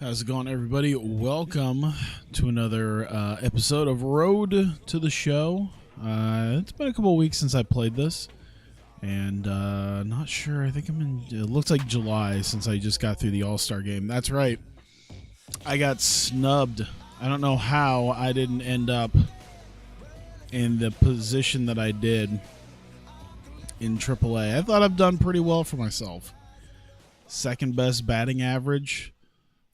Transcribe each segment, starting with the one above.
How's it going, everybody? Welcome to another episode of Road to the Show. It's been a couple of weeks since I played this, and not sure. I think I'm in. It looks like July since I just got through the All-Star game. That's right. I got snubbed. I don't know how I didn't end up in the position that I did in AAA. I thought I've done pretty well for myself. Second best batting average.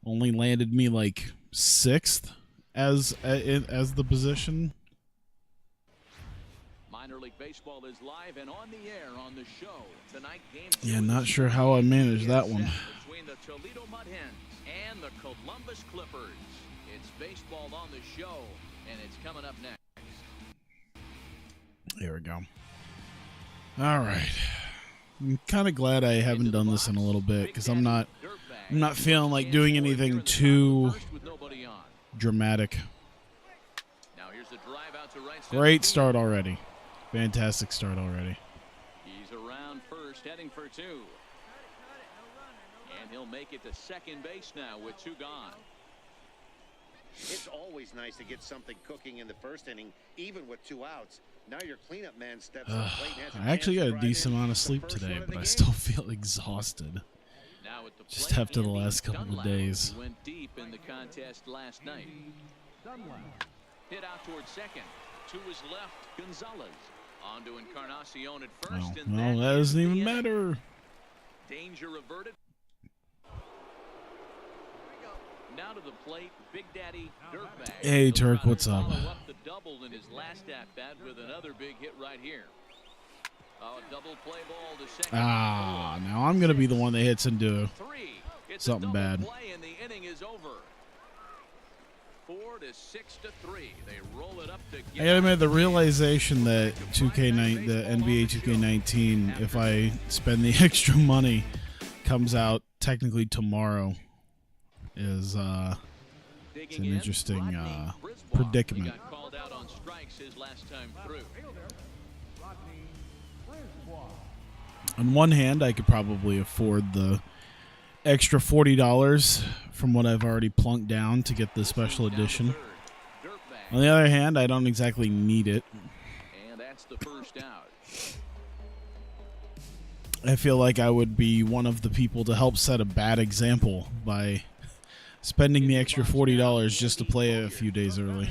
Only landed me like 6th as the position. Minor League Baseball is live and on the air on the show tonight. Yeah, not sure how I managed that one. Between the Toledo Mud Hens and the Columbus Clippers, it's baseball on the show, and it's coming up next. There we go. All right. I'm kind of glad I haven't done this in a little bit because I'm not feeling like doing anything too dramatic. Great start already. Fantastic start already. He's around first, heading for 2. And he'll make it to second base now with 2 gone. It's always nice to get something cooking in the first inning, even with 2 outs. Now your cleanup man steps up late and has I actually got a decent amount of sleep today, but I still feel exhausted. Just after the last couple of days. Went deep in the contest last night. Hit out towards second. To his left, Gonzalez. On to Encarnacion at first. Well, that doesn't even matter. Danger averted. Now to the plate, Big Daddy Dirtbag. Hey, Turk, what's up? Up the double in his last at bat with another big hit right here. Double play ball to second. Now I'm gonna be the one that hits into something bad. Play and the inning is over. 4 to 6 to 3. They roll it up I gotta admit, the realization that the NBA 2K19, if I spend the extra money, comes out technically tomorrow, is it's an interesting predicament. He got called out on strikes his last time through. On one hand, I could probably afford the extra $40 from what I've already plunked down to get the special edition. On the other hand, I don't exactly need it. And that's the first out. I feel like I would be one of the people to help set a bad example by spending the extra $40 just to play it a few days early.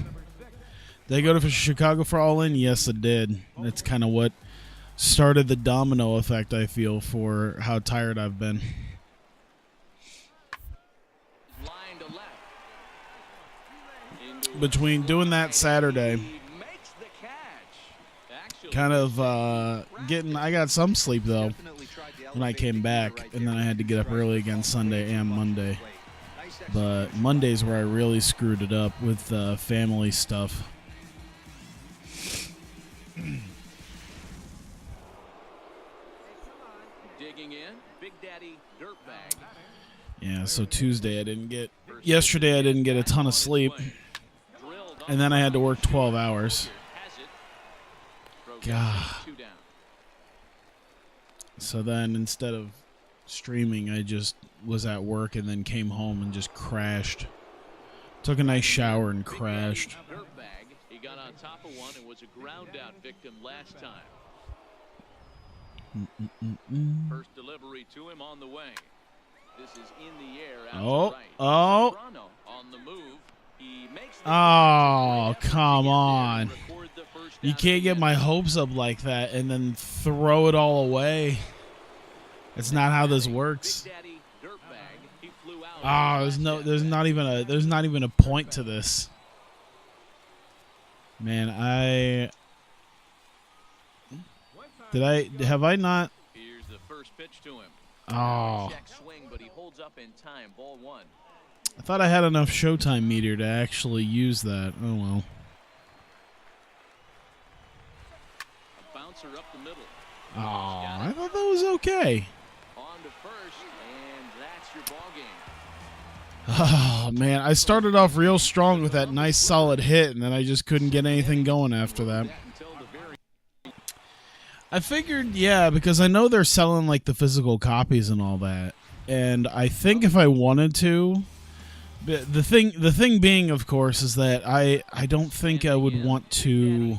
Did I go to Chicago for All In? Yes, I did. That's kind of what started the domino effect, I feel, for how tired I've been. Between doing that Saturday, kind of I got some sleep, though, when I came back, and then I had to get up early again Sunday and Monday. But Monday's where I really screwed it up with family stuff. Digging in, Big Daddy Dirtbag. Yeah, so yesterday I didn't get a ton of sleep, and then I had to work 12 hours. God. So then instead of streaming, I just was at work and then came home and just crashed. Took a nice shower and crashed. Dirtbag. He got on top of one and was a ground out victim last time. First delivery to him on the way. This is in the air. Out to right. On the move. He makes the come on. You can't get my hopes up like that and then throw it all away. That's not how this works. There's not even a point to this. Man, have I not? Here's the first pitch to him. Check swing, but he holds up in time. Ball 1. I thought I had enough Showtime meter to actually use that. Oh well. A bouncer up the middle. I thought that was okay. On to first, and that's your ball game. Oh man, I started off real strong with that nice solid hit, and then I just couldn't get anything going after that. I figured, yeah, because I know they're selling like the physical copies and all that. And I think if I wanted to, But the thing being, of course, is that I don't think I would want to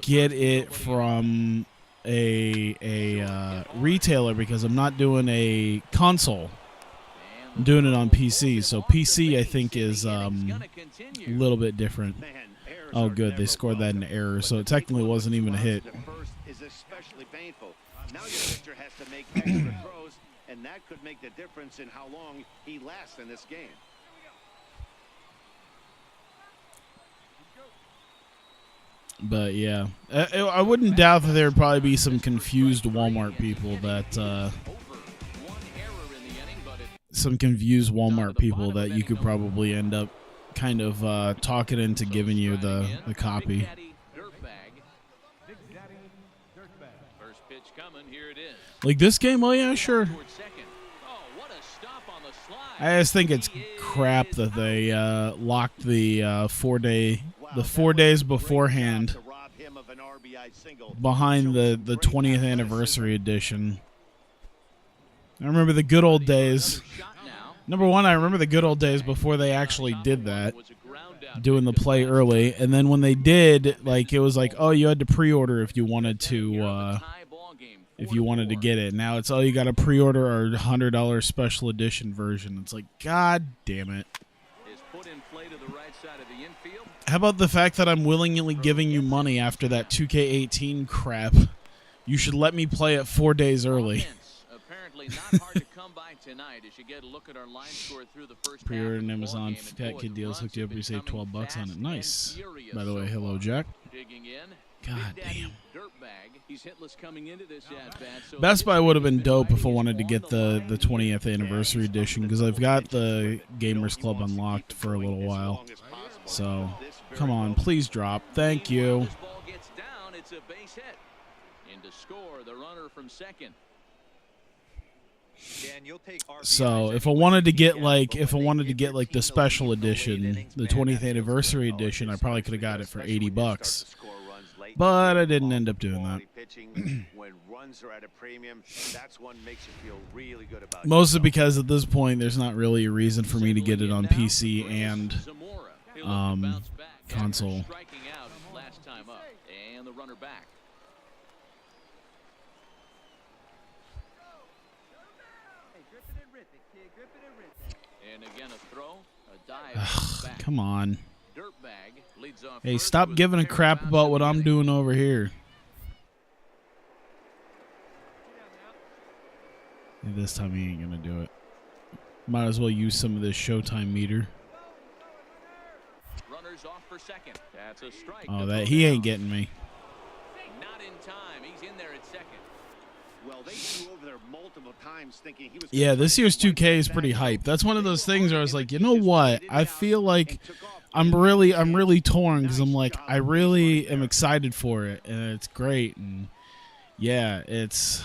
get it from a retailer because I'm not doing a console. I'm doing it on PC. So PC, I think, is a little bit different. Oh, good. They scored that in error, so it technically wasn't even a hit. Now your pitcher has to make extra throws, and that could make the difference in how long he lasts in this game. But yeah, I wouldn't doubt that there would probably be some confused Walmart people that you could probably end up kind of talking into giving you the copy. Like this game, oh yeah, sure. I just think it's crap that they locked the 4 days beforehand behind the 20th anniversary edition. I remember the good old days. Number one, I remember the good old days before they actually did that, doing the play early, and then when they did, like it was like, oh, you had to pre-order if you wanted to. If you wanted to get it. Now it's all you got to pre-order our $100 special edition version. It's like, God damn it. How about the fact that I'm willingly giving you money after that 2K18 crap? You should let me play it 4 days early. Pre-order on Amazon Fat Kid Deals hooked you up. You save $12 on it. Nice. By the way, hello, Jack. God damn. Best Buy would have been dope if I wanted to get the 20th anniversary edition because I've got the Gamers Club unlocked for a little while. So, come on, please drop. Thank you. So, if I wanted to get like the special edition, the 20th anniversary edition, I probably could have got it for $80. But I didn't end up doing that. Mostly because at this point there's not really a reason for me to get it on PC and console. Ugh, come on. Hey, stop giving a crap about what I'm doing over here. This time he ain't gonna do it. Might as well use some of this showtime meter. Oh, that he ain't getting me. Yeah, this year's 2K is pretty hype. That's one of those things where I was like, you know what? I feel like I'm really torn because I'm like, I really am excited for it and it's great, and yeah, it's,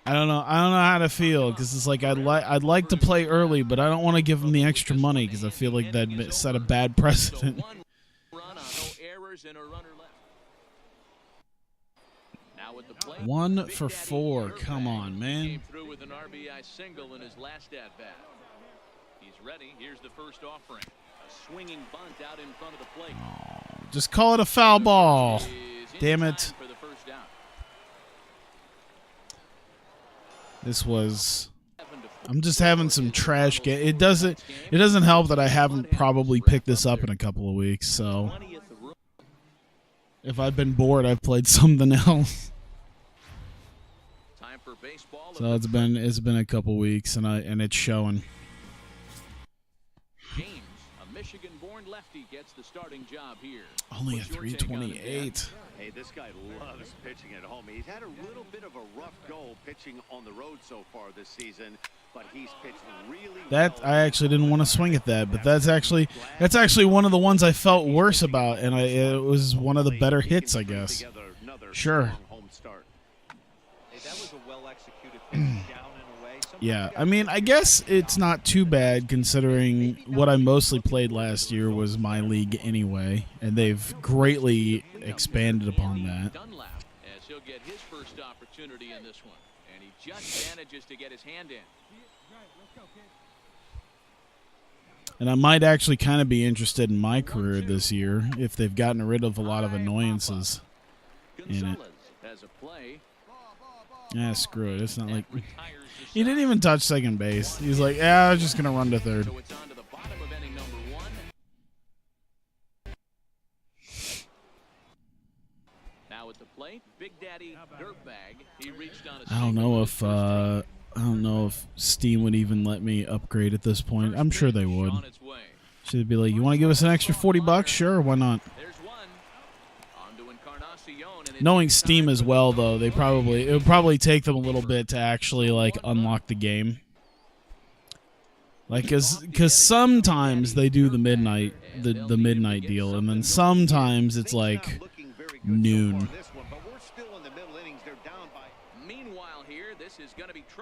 I don't know how to feel because it's like I'd like to play early, but I don't want to give them the extra money because I feel like that'd set a bad precedent. 1 for 4. Come on, man. Oh, just call it a foul ball. Damn it. This was, I'm just having some trash game. It doesn't help that I haven't probably picked this up in a couple of weeks, so if I've been bored, I've played something else. So it's been a couple weeks, and it's showing. James, a Michigan-born lefty, gets the starting job here. Only a 328. Hey, this guy loves pitching at home. He's had a little bit of a rough go pitching on the road so far this season, but he's pitched really that well. I actually didn't want to swing at that, but that's actually one of the ones I felt worse about, and it was one of the better hits, I guess. Sure. Yeah, I mean, I guess it's not too bad considering what I mostly played last year was my league anyway, and they've greatly expanded upon that. get his first opportunity in this one, and he just manages to get his hand in. And I might actually kind of be interested in my career this year if they've gotten rid of a lot of annoyances in it. Yeah, screw it. It's not like he didn't even touch second base. He's like, yeah, I was just gonna run to third. So it's on to the bottom of inning number 1. Now at the plate, Big Daddy Dirtbag. He reached on a I don't know if Steam would even let me upgrade at this point. I'm sure they would. Should it be like, you want to give us an extra $40? Sure, why not? Knowing Steam as well, though, it would probably take them a little bit to actually like unlock the game. Like, cause sometimes they do the midnight deal, and then sometimes it's like noon.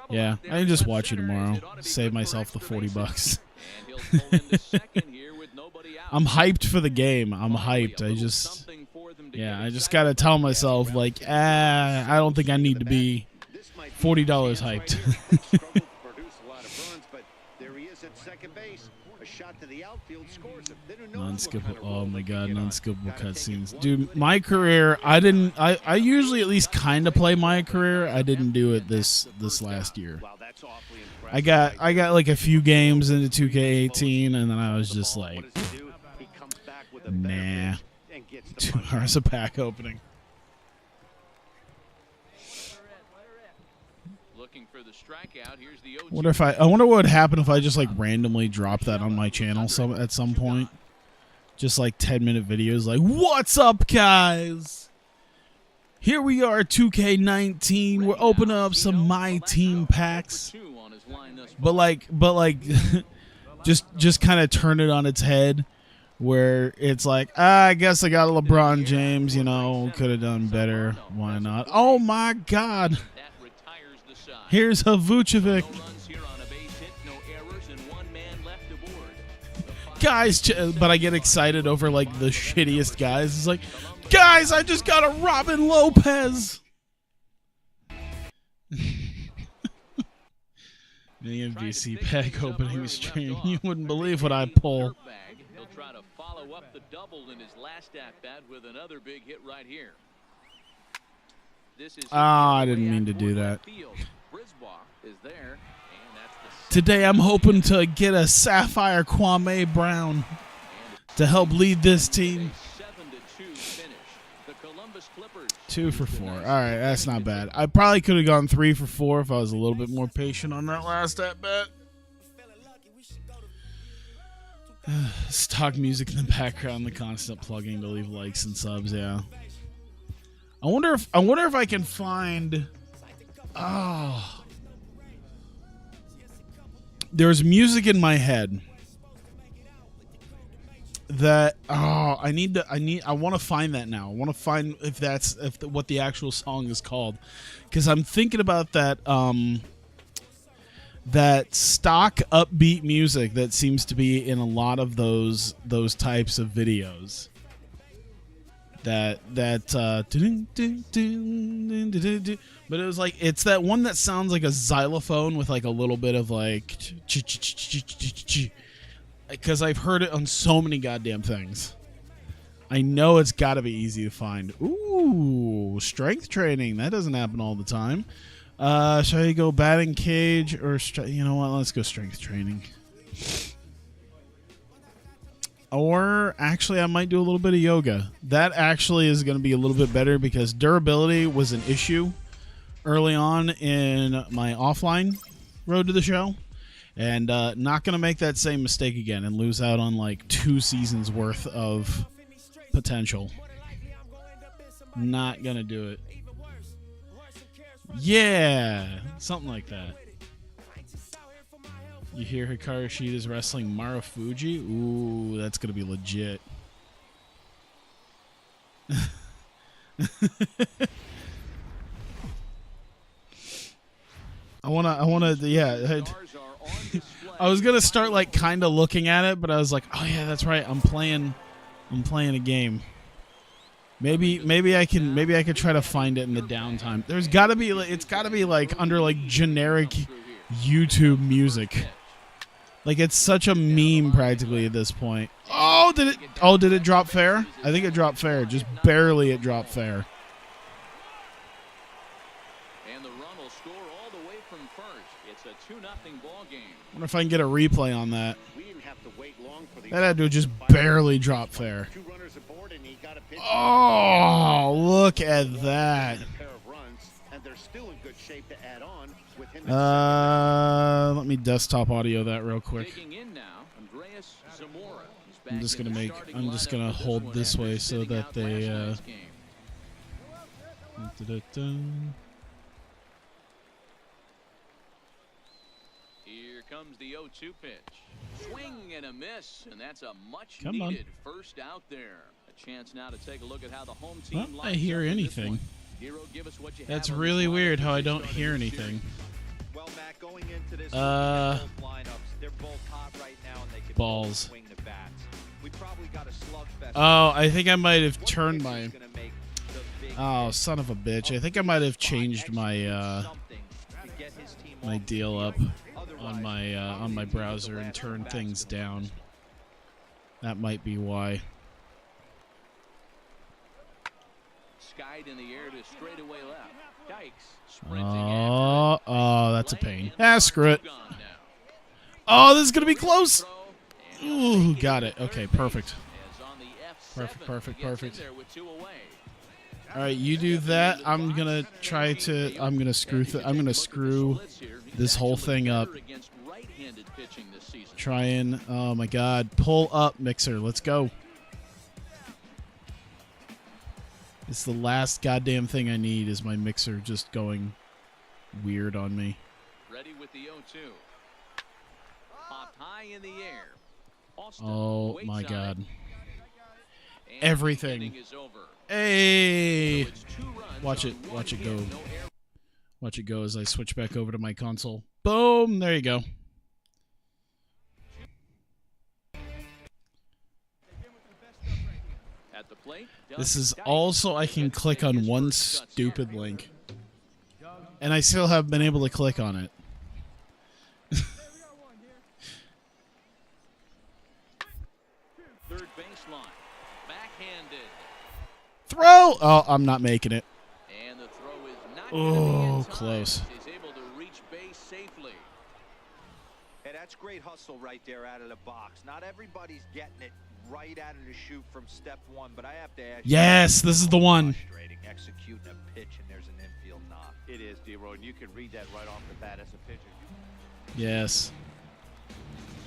Yeah, I can just watch it tomorrow. Save myself the $40. I'm hyped for the game. I'm hyped. I just gotta tell myself like, I don't think I need to be $40 hyped. Non-skippable. Oh my god, non-skippable cutscenes, dude. My career, I usually at least kind of play my career. I didn't do it this last year. I got like a few games into 2K18, and then I was just like, nah. 2 hours of pack opening. Looking for the strikeout. Here's the I wonder what would happen if I just like randomly drop that on my channel at some point. Just like 10-minute videos like, what's up, guys? Here we are, 2K19. We're opening up some My Team packs. But like just kind of turn it on its head, where it's like, I guess I got a LeBron James, you know, could have done better. Why not? Oh my god. Here's a Vucevic. Guys, but I get excited over like the shittiest guys. It's like, guys, I just got a Robin Lopez. The MVC pack opening stream. You wouldn't believe what I pull. He'll try to follow up the double in his last at bat with another big hit right here. I didn't mean to do that. Today I'm hoping to get a Sapphire Kwame Brown to help lead this team. 2 for 4. All right, that's not bad. I probably could have gone 3 for 4 if I was a little bit more patient on that last at bat. Stock music in the background, the constant plugging to leave likes and subs. Yeah. I wonder if I can find. Oh. There's music in my head that I want to find that now. I want to find what the actual song is called, because I'm thinking about that that stock upbeat music that seems to be in a lot of those types of videos. But it was like, it's that one that sounds like a xylophone with like a little bit of like, because I've heard it on so many goddamn things. I know it's got to be easy to find. Ooh, strength training. That doesn't happen all the time. Should I go batting cage or you know what? Let's go strength training. Or actually, I might do a little bit of yoga. That actually is going to be a little bit better because durability was an issue early on in my offline road to the show. And not going to make that same mistake again and lose out on like 2 seasons worth of potential. Not going to do it. Yeah, something like that. You hear Hikaru Shida's wrestling Marufuji? Ooh, that's going to be legit. I want to, yeah. I was going to start like kind of looking at it, but I was like, oh yeah, that's right. I'm playing a game. Maybe I could try to find it in the downtime. There's got to be it's got to be like under like generic YouTube music. Like it's such a meme practically at this point. Oh, did it drop fair? I think it dropped fair. Just barely it dropped fair. And the run will score all the way from first. It's a 2-0 ball game. I wonder if I can get a replay on that. We didn't have to wait long for the That had to just barely drop fair. 2 runners aboard and he got a pitch. Oh, look at that. A pair of runs, and they're still in good shape to add on with him. Let me desktop audio that real quick. Digging in now, Andreas Zamora. He's back I'm just in gonna the make. starting I'm just lineup gonna for this hold one this after way so sitting that out they. last night's game. Here comes the 0-2 pitch. Swing and a miss, and that's a much-needed first out there. A chance now to take a look at how the home team Well, I lines hear up in this anything. one. Hero, give us what you That's have on really this lineup weird how as I they don't start hear this anything. Well, Matt, going into this Uh, both lineups, they're both hot right now, and they can balls. both swing the bats. We probably got a slugfest. Oh, I think I might have What turned pitcher my. is gonna make the big Oh, hit? son of a bitch! I think I might have changed my Something to get his team my off the deal field. up on my browser and turn things down. That might be why. Skied in the air to straightaway left. Dykes sprinting Oh, that's a after it. pain. Laying Ah, the screw it. gone now. Oh, this is gonna be close. Throw, and Ooh, got it. Okay, perfect. as on the F7, Perfect, he gets in perfect. there with 2 away. All right, you do that. I'm gonna try to. I'm gonna screw. I'm gonna screw this whole thing up. Try and. Oh my God! Pull up, mixer. Let's go. It's the last goddamn thing I need. Is my mixer just going weird on me? Ready with the 0-2. Popped high in the air. Austin Oh waits my on God! it, and Everything. the inning is over. Hey! So it's 2 runs Watch on it. 1 Watch it hit, go. no error. Watch it go as I switch back over to my console. Boom! There you go. At the plate, This is Dykes also I can gets click on his one first gut stupid start. link. And I still have been able to click on it. Third baseline. Backhanded. Throw! Oh, I'm not making it. And the throw is not gonna be in Oh, time. close. He's able to reach base safely. Hey, that's great hustle right there out of the box. Not everybody's getting it right out of the chute from step one, but I have to ask Yes, this is the one. frustrating executing a pitch and there's an infield knock. It is, D-Roy, and you can read that right off the bat as a pitcher. Yes.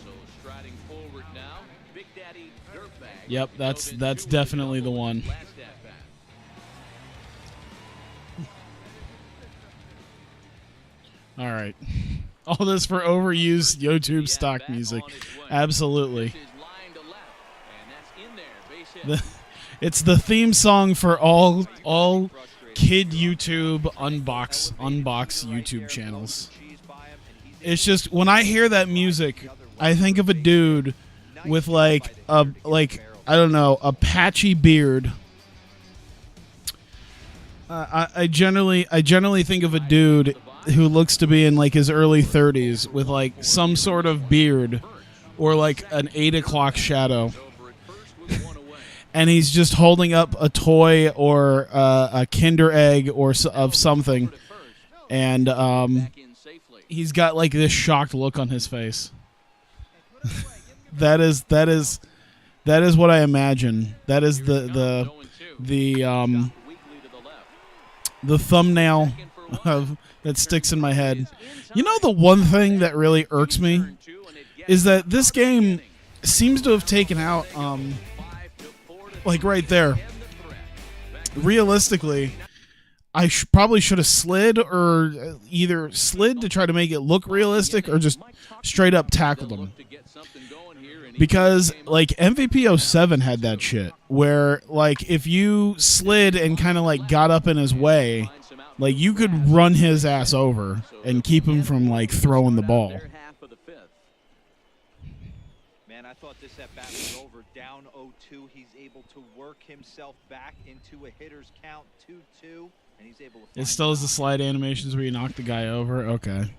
So striding forward now, Big Daddy Dirtbag. Yep, that's Dove in that's 2 with a definitely the double one. last at bat. All right. All this for overused YouTube stock Back music. on its way. Absolutely. This is line to left, and that's in there. Base hit. It's the theme song for all kid YouTube unbox YouTube channels. It's just when I hear that music, I think of a dude with like I don't know, a patchy beard. I generally think of a dude who looks to be in like his early 30s with like some sort of beard or like an 8 o'clock shadow. Over at first with 1 away. And he's just holding up a toy or a Kinder Egg or of something, At first, and back in safely. he's got like this shocked look on his face. that is what I imagine. That is the Weekly to the left. the thumbnail of that sticks in my head. You know, the one thing that really irks me is that this game seems to have taken out like right there. Realistically, I probably should have slid, or either slid to try to make it look realistic, or just straight up tackled him. Because like MVP 07 had that shit where like if you slid and kind of like got up in his way, like you could run his ass over and keep him from like throwing the ball. Man, I thought this at bat was over. Down 0-2, he's able to work himself back into a hitter's count 2-2, and he's able to. It still is the slide animations where you knock the guy over. Okay.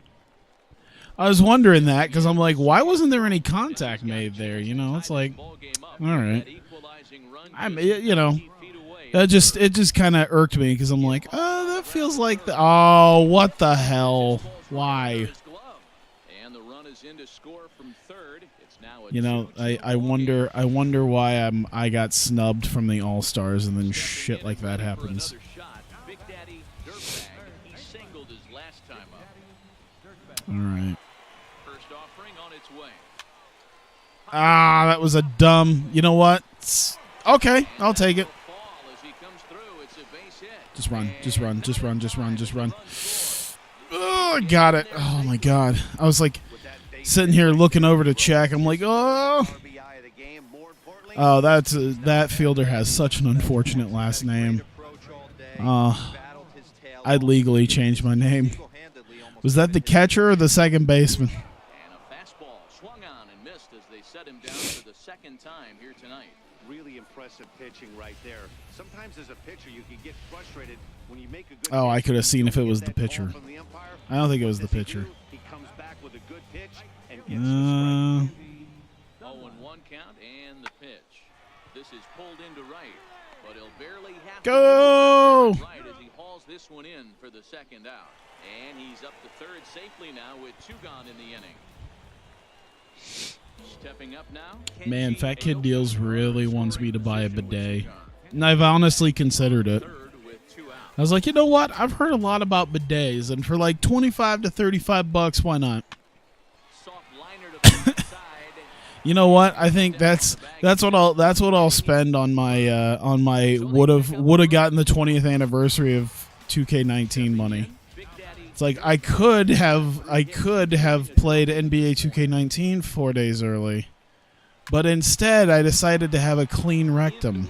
I was wondering that because I'm like, why wasn't there any contact made there? You know, it's like, all right. It just kind of irked me because I'm like, oh, that feels like oh, what the hell? Why? You know, I wonder why I got snubbed from the All-Stars and then shit like that happens. All right. Ah, that was a dumb. You know what? Okay, I'll take it. Just run. Oh, got it. Oh my God. I was like sitting here looking over to check. I'm like, oh, that fielder has such an unfortunate last name. I'd legally change my name. Was that the catcher or the second baseman? Really impressive pitching right there. Sometimes as a pitcher you can get frustrated when you make a good I could have seen if it was the pitcher. I don't think it was the pitcher. He comes back with a good pitch and gets 0-1 count and the pitch. This is pulled into right, but he'll barely have go to right as he hauls this one in for the second out. And he's up to third safely now with 2 gone in the inning. Stepping up now. Man, Fat Kid Deals really wants me to buy a bidet. And I've honestly considered it. I was like, you know what? I've heard a lot about bidets, and for like $25 to $35, why not? You know what? I think that's what I'll spend on my would have gotten the 20th anniversary of 2K19 money. It's like I could have played NBA 2K19 4 days early, but instead I decided to have a clean rectum.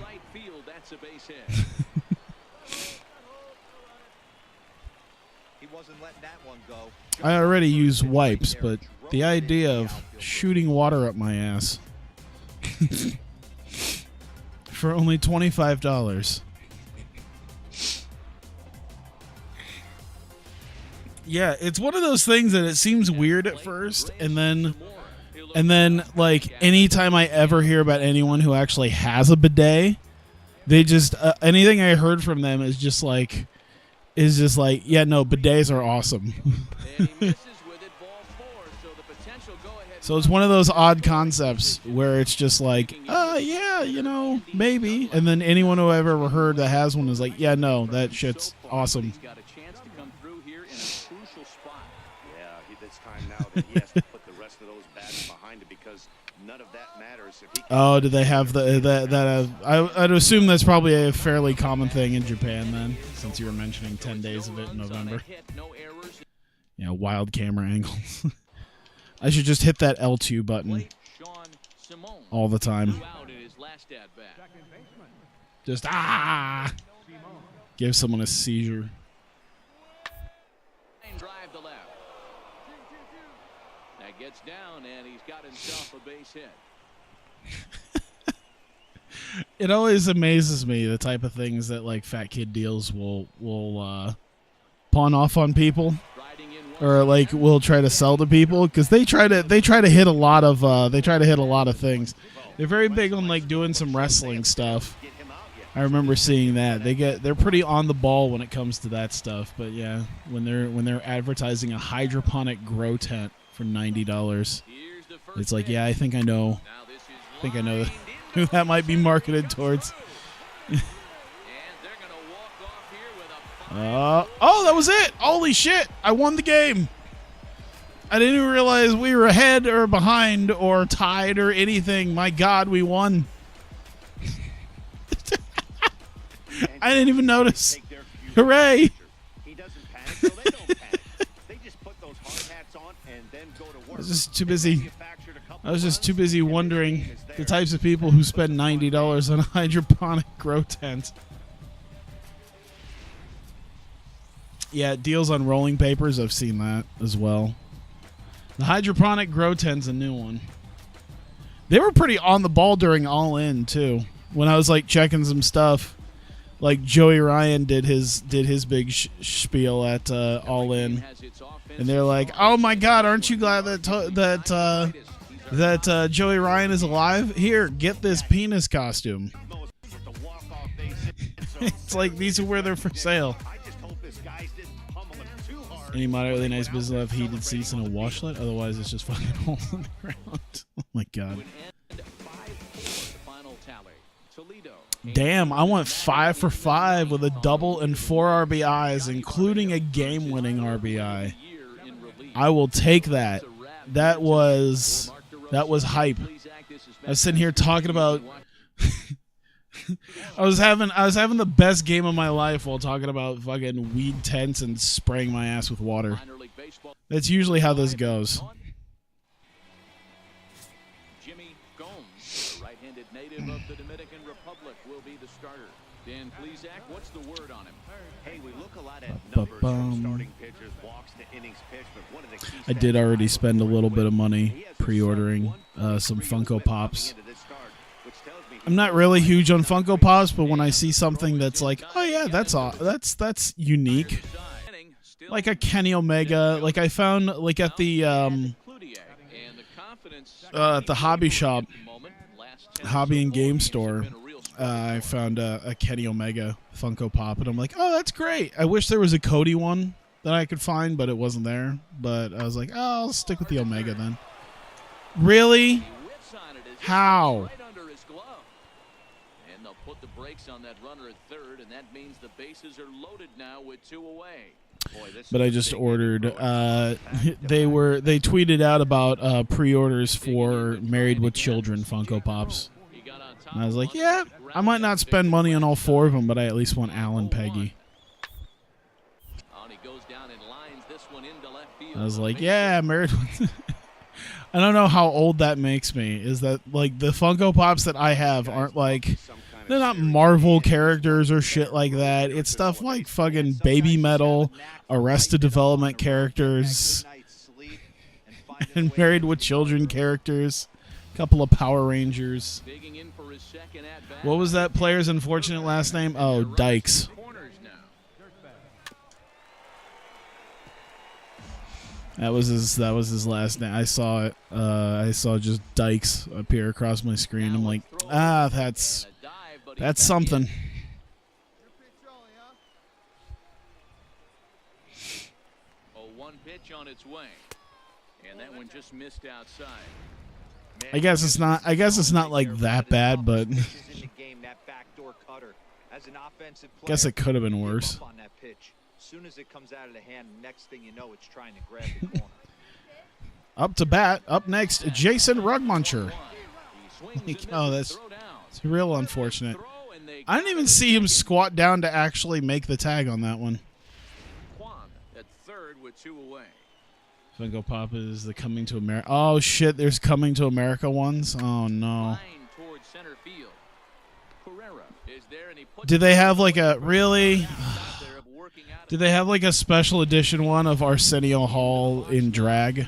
I already use wipes, but the idea of shooting water up my ass for only $25. Yeah, it's one of those things that it seems weird at first, and then like anytime I ever hear about anyone who actually has a bidet, they just anything I heard from them is just like, yeah, no, bidets are awesome. So it's one of those odd concepts where it's just like, yeah, you know, maybe, and then anyone who I've ever heard that has one is like, yeah, no, that shit's awesome. He has to put the rest of those bats behind it because none of that matters. Oh, do they have I'd assume that's probably a fairly common thing in Japan then, since you were mentioning 10 days of it in November. Yeah, wild camera angles. I should just hit that L2 button all the time. Just give someone a seizure. Gets down and he's got himself a base hit. It always amazes me the type of things that like Fat Kid Deals will pawn off on people, or like will try to sell to people, because they try to hit a lot of things. They're very big on like doing some wrestling stuff. I remember seeing that. They're pretty on the ball when it comes to that stuff. But yeah, when they're advertising a hydroponic grow tent for $90, it's like, yeah, I think I know who that might be marketed towards. Oh, that was it! Holy shit! I won the game. I didn't even realize we were ahead or behind or tied or anything. My God, we won. I didn't even notice. Hooray! I was just too busy wondering the types of people who spend $90 on a hydroponic grow tent. Yeah, deals on rolling papers. I've seen that as well. The hydroponic grow tent's a new one. They were pretty on the ball during All In too. When I was like checking some stuff, like Joey Ryan did his big spiel at All In, and they're like, "Oh my God, aren't you glad that Joey Ryan is alive? Here, get this penis costume." It's like these are where they're for sale. Any moderately nice business will have heated seats and a washlet. Otherwise, it's just fucking holes in the ground. Oh my God. Damn, I went 5 for 5 with a double and 4 RBIs, including a game-winning RBI. I will take that. That was hype. I was sitting here talking about. I was having the best game of my life while talking about fucking weed tents and spraying my ass with water. That's usually how this goes. Jimmy Gomes, the right-handed native of the Dominican Republic, will be the starter. Dan Plesac, what's the word on him? Hey, we look a lot at numbers from starting pitchers, walks to innings pitched, but one of the key I did already spend a little bit of money pre-ordering some Funko Pops. I'm not really huge on Funko Pops, but when I see something that's like, oh yeah, that's unique, like a Kenny Omega, like I found like at the hobby shop, hobby and game store, I found a Kenny Omega Funko Pop, and I'm like, oh, that's great. I wish there was a Cody one that I could find, but it wasn't there. But I was like, oh, I'll stick with the Omega then. Really? How? Put the brakes on that runner at third, and that means the bases are loaded now with 2 away. But I just ordered. They tweeted out about pre-orders for Married with Children Funko Pops, and I was like, yeah, I might not spend money on all 4 of them, but I at least want Al and Peggy. I was like, yeah, Married with. I don't know how old that makes me. Is that like the Funko Pops that I have aren't like. They're not Marvel characters or shit like that. It's stuff like fucking Baby Metal, Arrested Development characters, and Married with Children characters, a couple of Power Rangers. What was that player's unfortunate last name? Oh, Dykes. That was his last name. I saw it. I saw just Dykes appear across my screen. I'm like, that's something. One pitch on its way, and that one just missed outside. I guess it's not like that bad, but guess it could have been worse. Soon as it comes out of the hand, next thing you know, it's trying to grab the corner. Up to bat, up next, Jason Rugmuncher. Oh, that's real unfortunate. I didn't even see him squat down to actually make the tag on that one. At third with 2 away. Funko Pop is the Coming to America. Oh shit, there's Coming to America ones. Oh no. Did they have like a really? Did they have like a special edition one of Arsenio Hall in drag?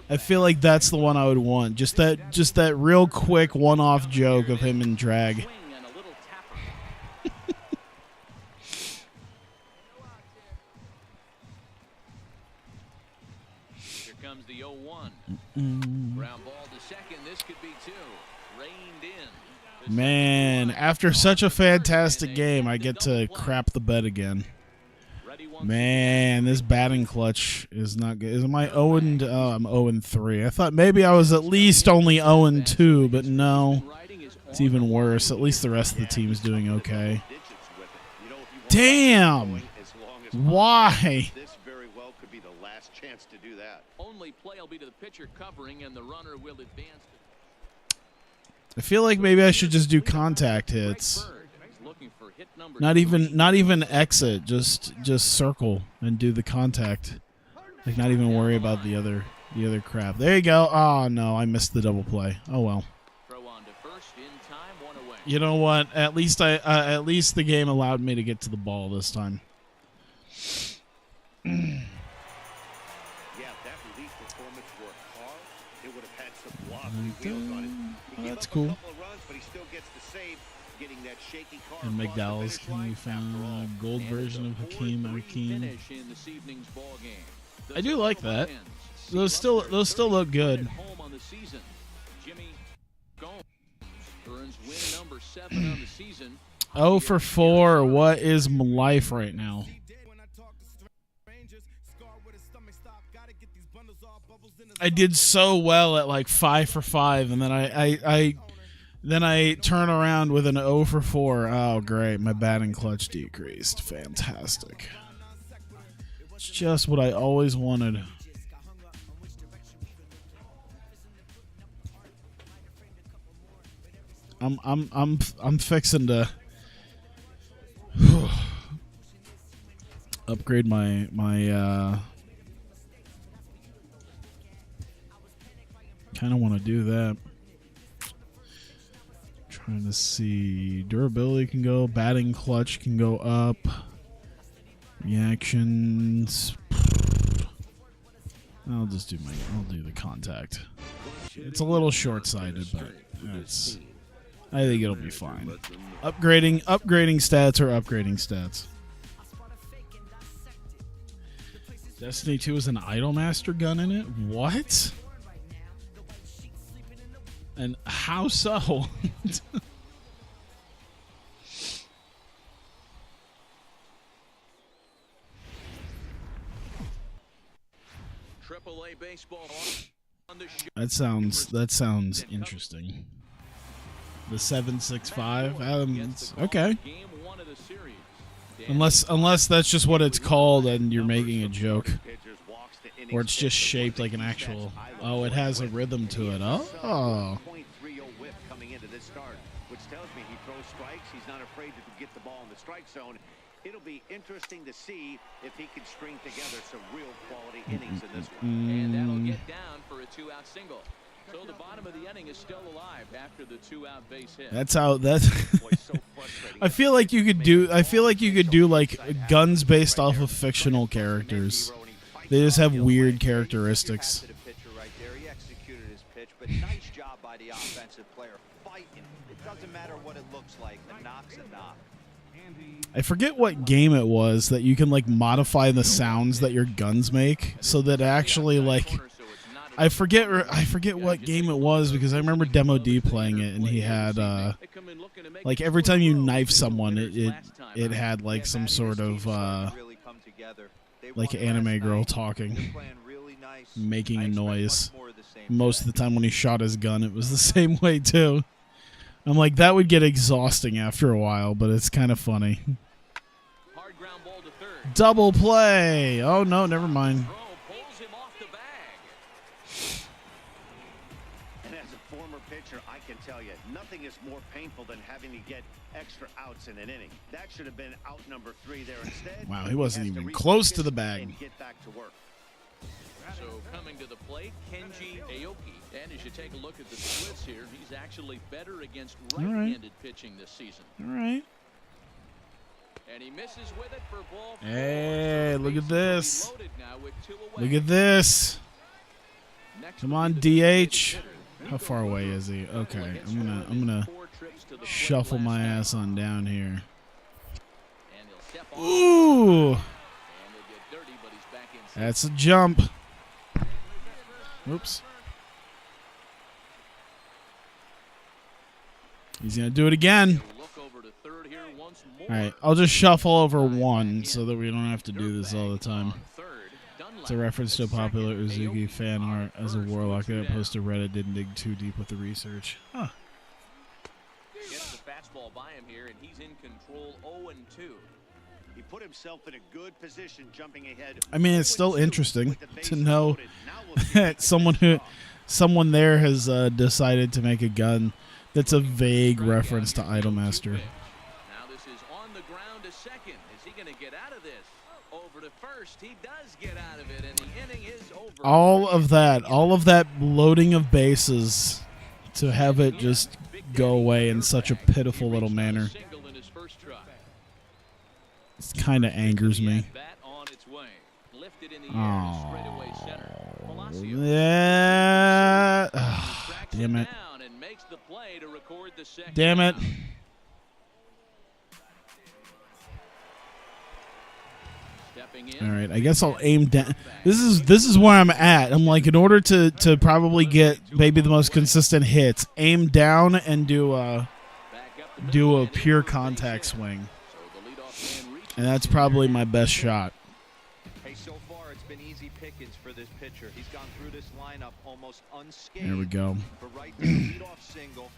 I feel like that's the one I would want. Just that real quick one-off joke of him in drag. Here comes the 0-1. Ground ball to second. This could be 2. Reined in. Man, after such a fantastic game, I get to crap the bed again. Man, this batting clutch is not good. Am I 0-? Oh, I'm 0-3. I thought maybe I was at least only 0-2, but no. It's even worse. At least the rest of the team's doing okay. Damn! Why? This very well could be the last chance to do that. Only play will be to the pitcher covering, and the runner will advance. I feel like maybe I should just do contact hits. Not even exit, just circle and do the contact. Like not even worry about the other crap. There you go. Oh no, I missed the double play. Oh well. You know what? At least the game allowed me to get to the ball this time. performance were a car, it would have had some wobbly wheels on it. He gave That's up cool. a couple of runs, but he still gets the save, getting that shaky car And across the McDowell's finish line. can After all, found gold And version of it's a Hakeem 4-3 Hakeem. finish in this evening's ball game. The I do like that. Lions Those seal still up their those still look 30th good. win at home on the season. Jimmy Gomes earns win number 7 on the season. 0 for 4. What is my life right now? I did so well at like 5 for 5, and then I turn around with an 0 for 4. Oh, great! My batting clutch decreased. Fantastic. It's just what I always wanted. I'm fixing to upgrade my kind of want to do that. Trying to see durability can go, batting clutch can go up, reactions. I'll do the contact. It's a little short-sighted, but I think it'll be fine. Upgrading stats are upgrading stats. Destiny 2 is an Idolmaster gun in it? What? And how so? AAA baseball on the show. That sounds interesting. The 765. Okay. Game 1 of the series. Unless that's just what it's called and you're making a joke. Or it's just shaped like an actual... Oh, it has a rhythm to it. Oh. .30 whip coming into this start, which tells me he throws strikes. He's not afraid to get the ball in the strike zone. It'll be interesting to see if he can string together some real quality innings in this one. And that'll get down for a 2-out single. So the bottom of the inning is still alive after the 2-out base hit. That's how I feel like you could do like guns based off of fictional characters. They just have weird characteristics. He executed his pitch, but nice job by the offensive player fighting. It doesn't matter what it looks like. A knock's a knock. I forget what game it was that you can like modify the sounds that your guns make so that actually like I forget what game it was because I remember Demo D playing it and he had like every time you knife someone it had like some sort of like anime girl talking, making a noise. Most of the time when he shot his gun it was the same way too. I'm like, that would get exhausting after a while, but it's kind of funny. Double play! Oh no, never mind. And as a former pitcher, I can tell you, nothing is more painful than having to get extra outs in an inning. That should have been out number 3 there instead. Wow, he wasn't even close to the bag. And get back to work. So coming to the plate, Kenji Aoki. And as you take a look at the splits here, he's actually better against right-handed pitching this season. All right. And he misses with it for ball 4. Hey, look at this. Look at this. Come on, DH. How far away is he? Okay, I'm gonna shuffle my ass on down here. Ooh. That's a jump. Oops. He's going to do it again. All right, I'll just shuffle over 1 so that we don't have to do this all the time. It's a reference to a popular Uzuki fan art as a warlock that posted Reddit didn't dig too deep with the research. Huh. Gets the fastball by him here, and he's in control 0-2. He put himself in a good position jumping ahead. I mean, it's still interesting to know that someone there has decided to make a gun that's a vague reference to Idolmaster. Now this is on the ground to second. Is he going to get out of this? Over to first. He does get out of it, and the inning is over. All of that loading of bases to have it just go away in such a pitiful little manner. It kind of angers me. it in the air to straightaway center. Palacio Yeah. tracks Damn it. down and makes the play to record the second Damn it. down. Stepping in. All right, I guess I'll aim down. This is where I'm at. I'm like, in order to probably get maybe the most consistent hits, aim down and do a pure contact swing, and that's probably my best shot. Hey, so far it's been easy pickings for this pitcher. He's gone through this lineup almost unscathed. There we go. But right there, leadoff single,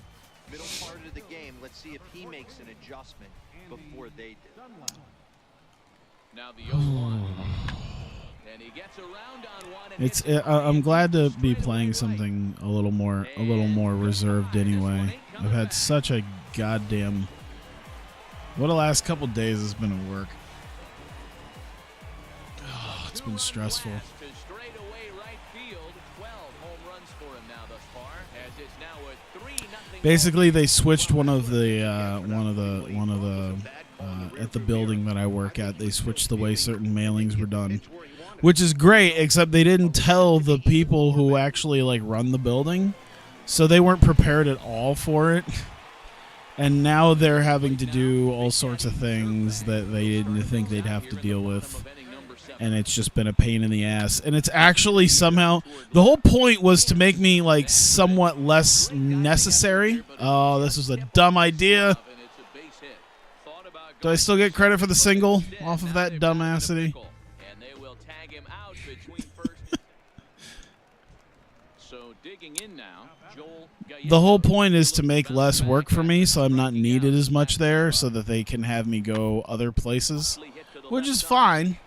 middle part of the game. Let's see if he makes an adjustment before they do. Now the 0-1. And he gets around on one and It's. hits it I'm glad to be playing something a little more reserved. Anyway, I've had such a goddamn. What the last couple days has been at work. Oh, it's been stressful. to straightaway right field. 12 home runs for him now thus far, as it's now a 3-0. Basically, they switched one of the at the building that I work at. They switched the way certain mailings were done, which is great. Except they didn't tell the people who actually like run the building, so they weren't prepared at all for it. And now they're having to do all sorts of things that they didn't think they'd have to deal with. And it's just been a pain in the ass. And it's actually somehow, the whole point was to make me like somewhat less necessary. Oh, this was a dumb idea. Do I still get credit for the single off of that dumbassity? And they will tag him out between first. So digging in now, Joel. The whole point is to make less work for me, so I'm not needed as much there, so that they can have me go other places, which is fine.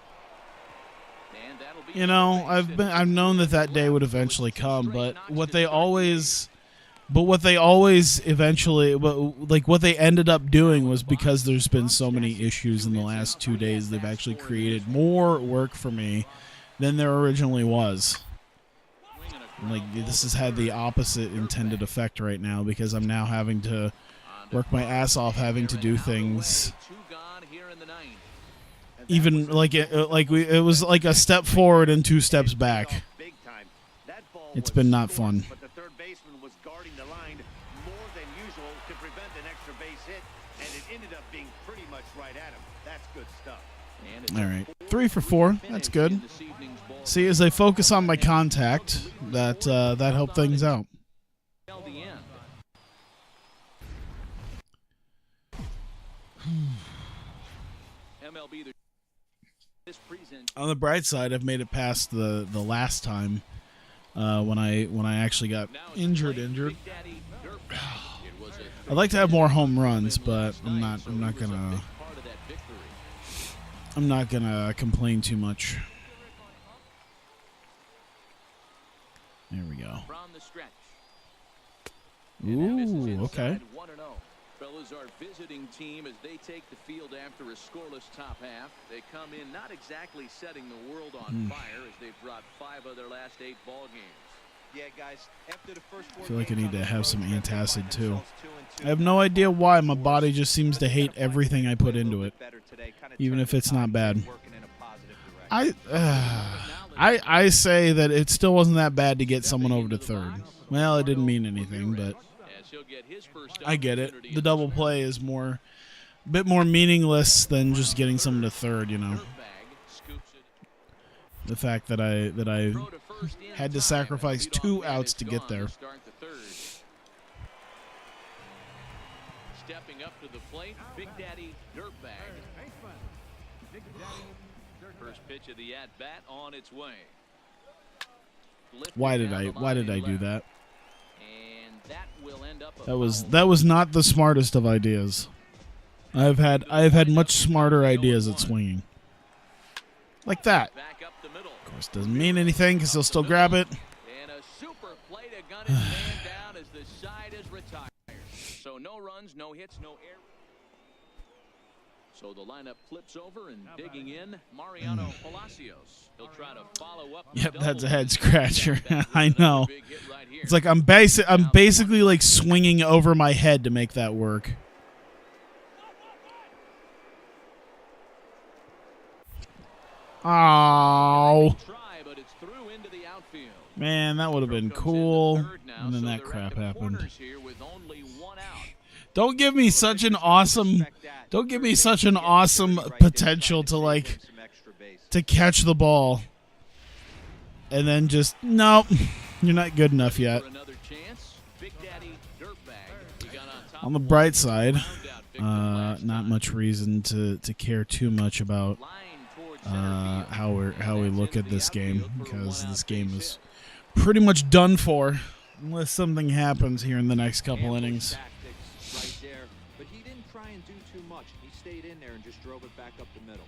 You know, I've known that day would eventually come, but what they eventually, what they ended up doing was, because there's been so many issues in the last 2 days, they've actually created more work for me than there originally was. Like, this has had the opposite intended effect right now, because I'm now having to work my ass off, having to do things. Even like it was like a step forward and 2 steps back. It's been not fun. But the third baseman was guarding the line more than usual to prevent an extra base hit, and it ended up being pretty much right at him. That's good stuff. All right, 3 for 4. That's good. See, as I focus on my contact, that helped things out. On the bright side, I've made it past the last time when I actually got injured. I'd like to have more home runs, but I'm not gonna complain too much. There we go. Ooh, okay. Fellas, our visiting team, as they take the field after a scoreless top half, they come in not exactly setting the world on fire, as they've brought 5 of their last 8 ball games. Yeah, guys, after the first I feel like I need to have some antacid too. I have no idea why my body just seems to hate everything I put into it, even if it's not bad. I say that it still wasn't that bad to get someone over to third. Well, it didn't mean anything, but I get it. The double play is a bit more meaningless than just getting someone to third, you know. The fact that I had to sacrifice 2 outs to get there. Stepping up to the plate, Big Daddy Dirtbag. First pitch of the at bat on its way. Why did I do that? And that will end up That was not the smartest of ideas. I've had much smarter ideas at swinging. Like that. back up the middle. Of course, doesn't mean anything because he'll still grab it. And a super play to gun his man down as the side is retired. So no runs, no hits, no errors. So the lineup flips over and digging in, Mariano Palacios. He'll try to follow up. Yep, that's a head scratcher. I know. It's like I'm basically like swinging over my head to make that work. Oh, Try, but it's through into the outfield. man, that would have been cool. And then that crap happened. Here with only one out. Don't give me such an awesome potential to like to catch the ball. And then just nope, you're not good enough yet. For another chance, Big Daddy Dirtbag. He got on top On the bright side, not much reason to care too much about how we look at this game, because this game is pretty much done for unless something happens here in the next couple innings. Right there, but he didn't try and do too much. He stayed in there and just drove it back up the middle.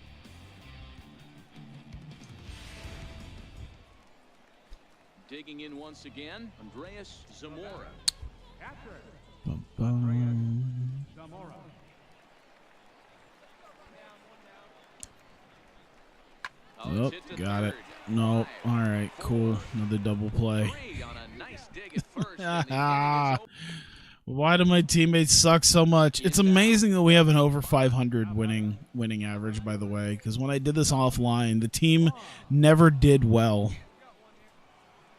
Digging in once again, Andreas Zamora. Oh, got it. No, all right, cool. Another double play. Why do my teammates suck so much? It's amazing that we have an over 500 winning average, by the way, because when I did this offline, the team never did well.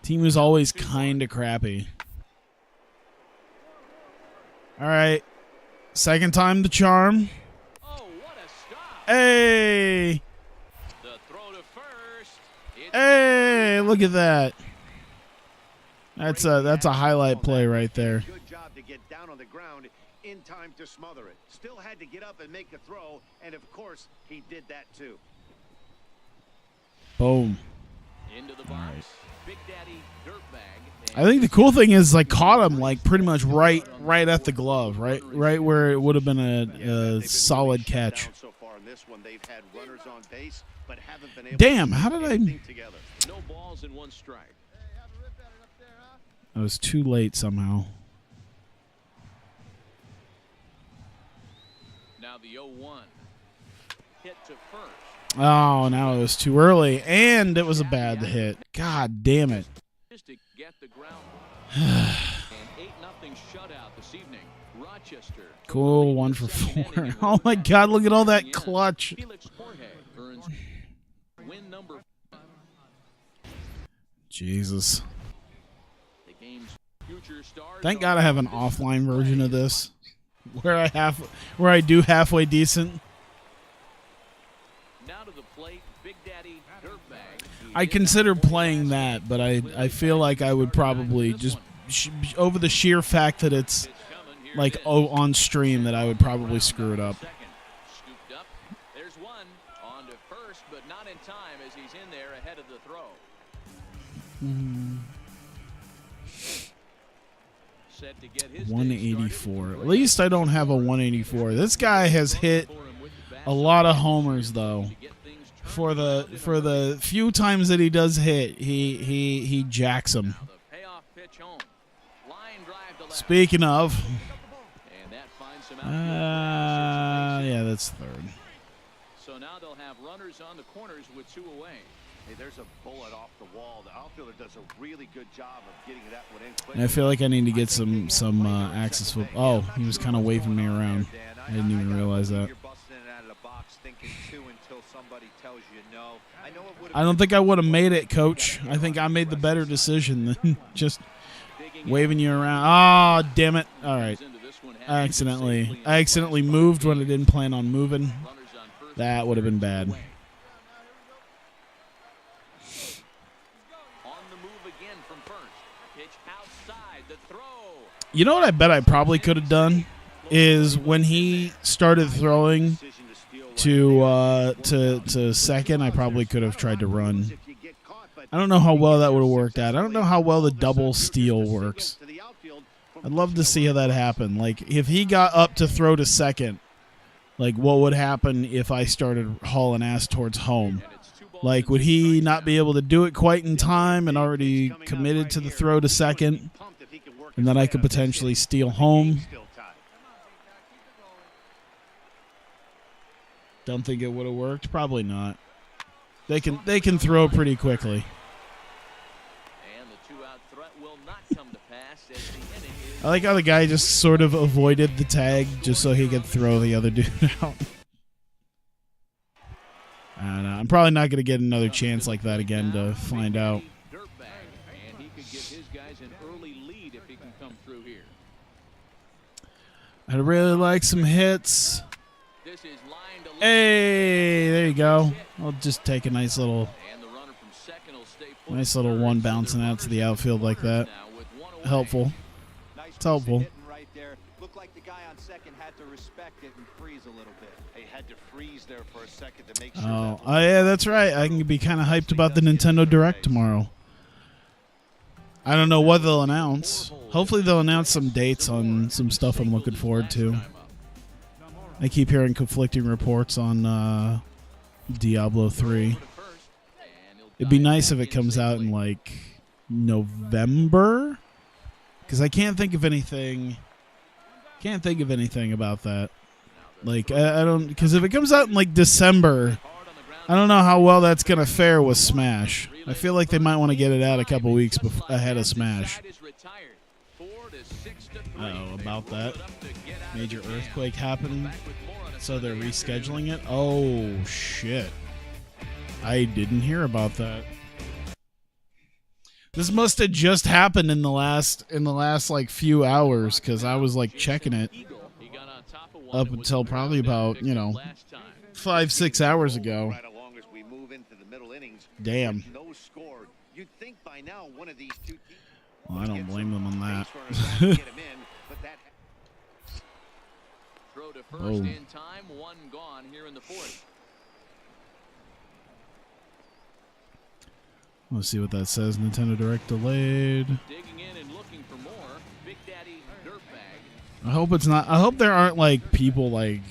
Team was always kind of crappy. All right, second time the charm. Hey! Hey, look at that. That's a highlight play right there. Good job to get down on the ground in time to smother it. Still had to get up and make a throw, and of course he did that too. Boom. Into the box. Big Daddy Dirtbag. I think the cool thing is I caught him like pretty much right at the glove, right where it would have been a solid catch. So far in this one, they've had runners on base, but haven't been able Damn, to how did I? together. No balls and one strike. I was too late somehow. Now the 0-1. Hit to first. Oh, now it was too early, and it was a bad hit. God damn it. Just to get the ground. An 8-0 shutout this evening. Rochester. Cool, 1 for 4. Oh my God, look at all that clutch. Felix Jorge earns win number. Jesus. The game's future stars. Thank God I have an offline version of this, where I do halfway decent. Now to the plate, Big Daddy Dirtbag. I considered playing that, but I feel like I would probably just over the sheer fact that it's like on stream that I would probably screw it up. Scooped up. There's one on to first, but not in time as he's in there ahead of the throw. Set to get his 184. At least I don't have a 184. This guy has hit a lot of homers though. For the few times that he does hit, he jacks them. Speaking of, yeah, that's third. So now they'll have runners on the corners with 2 away. Hey, there's a bullet off the wall. The outfielder does a really good job of getting that one in quick. And I feel like I need to get some access flip. Oh, he was kind of waving me around. I didn't even realize that. I don't think I would have made it, Coach. I think I made the better decision than just waving you around. Oh, damn it. All right. I accidentally moved when I didn't plan on moving. That would have been bad. You know what I bet I probably could have done is when he started throwing to second, I probably could have tried to run. I don't know how well that would have worked out. I don't know how well the double steal works. I'd love to see how that happened. Like, if he got up to throw to second, like, what would happen if I started hauling ass towards home? Like, would he not be able to do it quite in time and already committed to the throw to second? And then I could potentially steal home. Don't think it would have worked. Probably not. They can throw pretty quickly. And the 2-out threat will not come to pass as the inning is. I like how the guy just sort of avoided the tag just so he could throw the other dude out. And I'm probably not going to get another chance like that again to find out. And he could give his guys an early lead if he can come through here. I'd really like some hits. This is line to Hey, there you go. I'll just take a nice little and the runner from second will stay put. Nice little one bouncing out to the outfield like that. Now with one away. Helpful. Nice It's helpful. piece of hitting right there. Looked like the guy on second had to respect it and freeze a little bit. They had to freeze there for a second to make sure. Oh, yeah, that's right. I can be kind of hyped about the Nintendo Direct tomorrow. I don't know what they'll announce. Hopefully they'll announce some dates on some stuff I'm looking forward to. I keep hearing conflicting reports on Diablo 3. It'd be nice if it comes out in like November, because I can't think of anything. Can't think of anything about that. Like I don't, because if it comes out in like December, I don't know how well that's gonna fare with Smash. I feel like they might want to get it out a couple weeks ahead of Smash. Oh, about that. Major earthquake happened, so they're rescheduling it. Oh shit! I didn't hear about that. This must have just happened in the last like few hours, because I was like checking it up until probably about 5-6 hours ago. Right along as we move into the middle innings. Damn. With no score. You'd think by now one of these two teams. Well, I don't blame them on that. Get him in, but that Throw to first Oh. in time, one gone here in the fourth. Let's see what that says. Nintendo Direct delayed. Digging in and looking for more. Big Daddy Dirtbag. I hope it's not. I hope there aren't like people like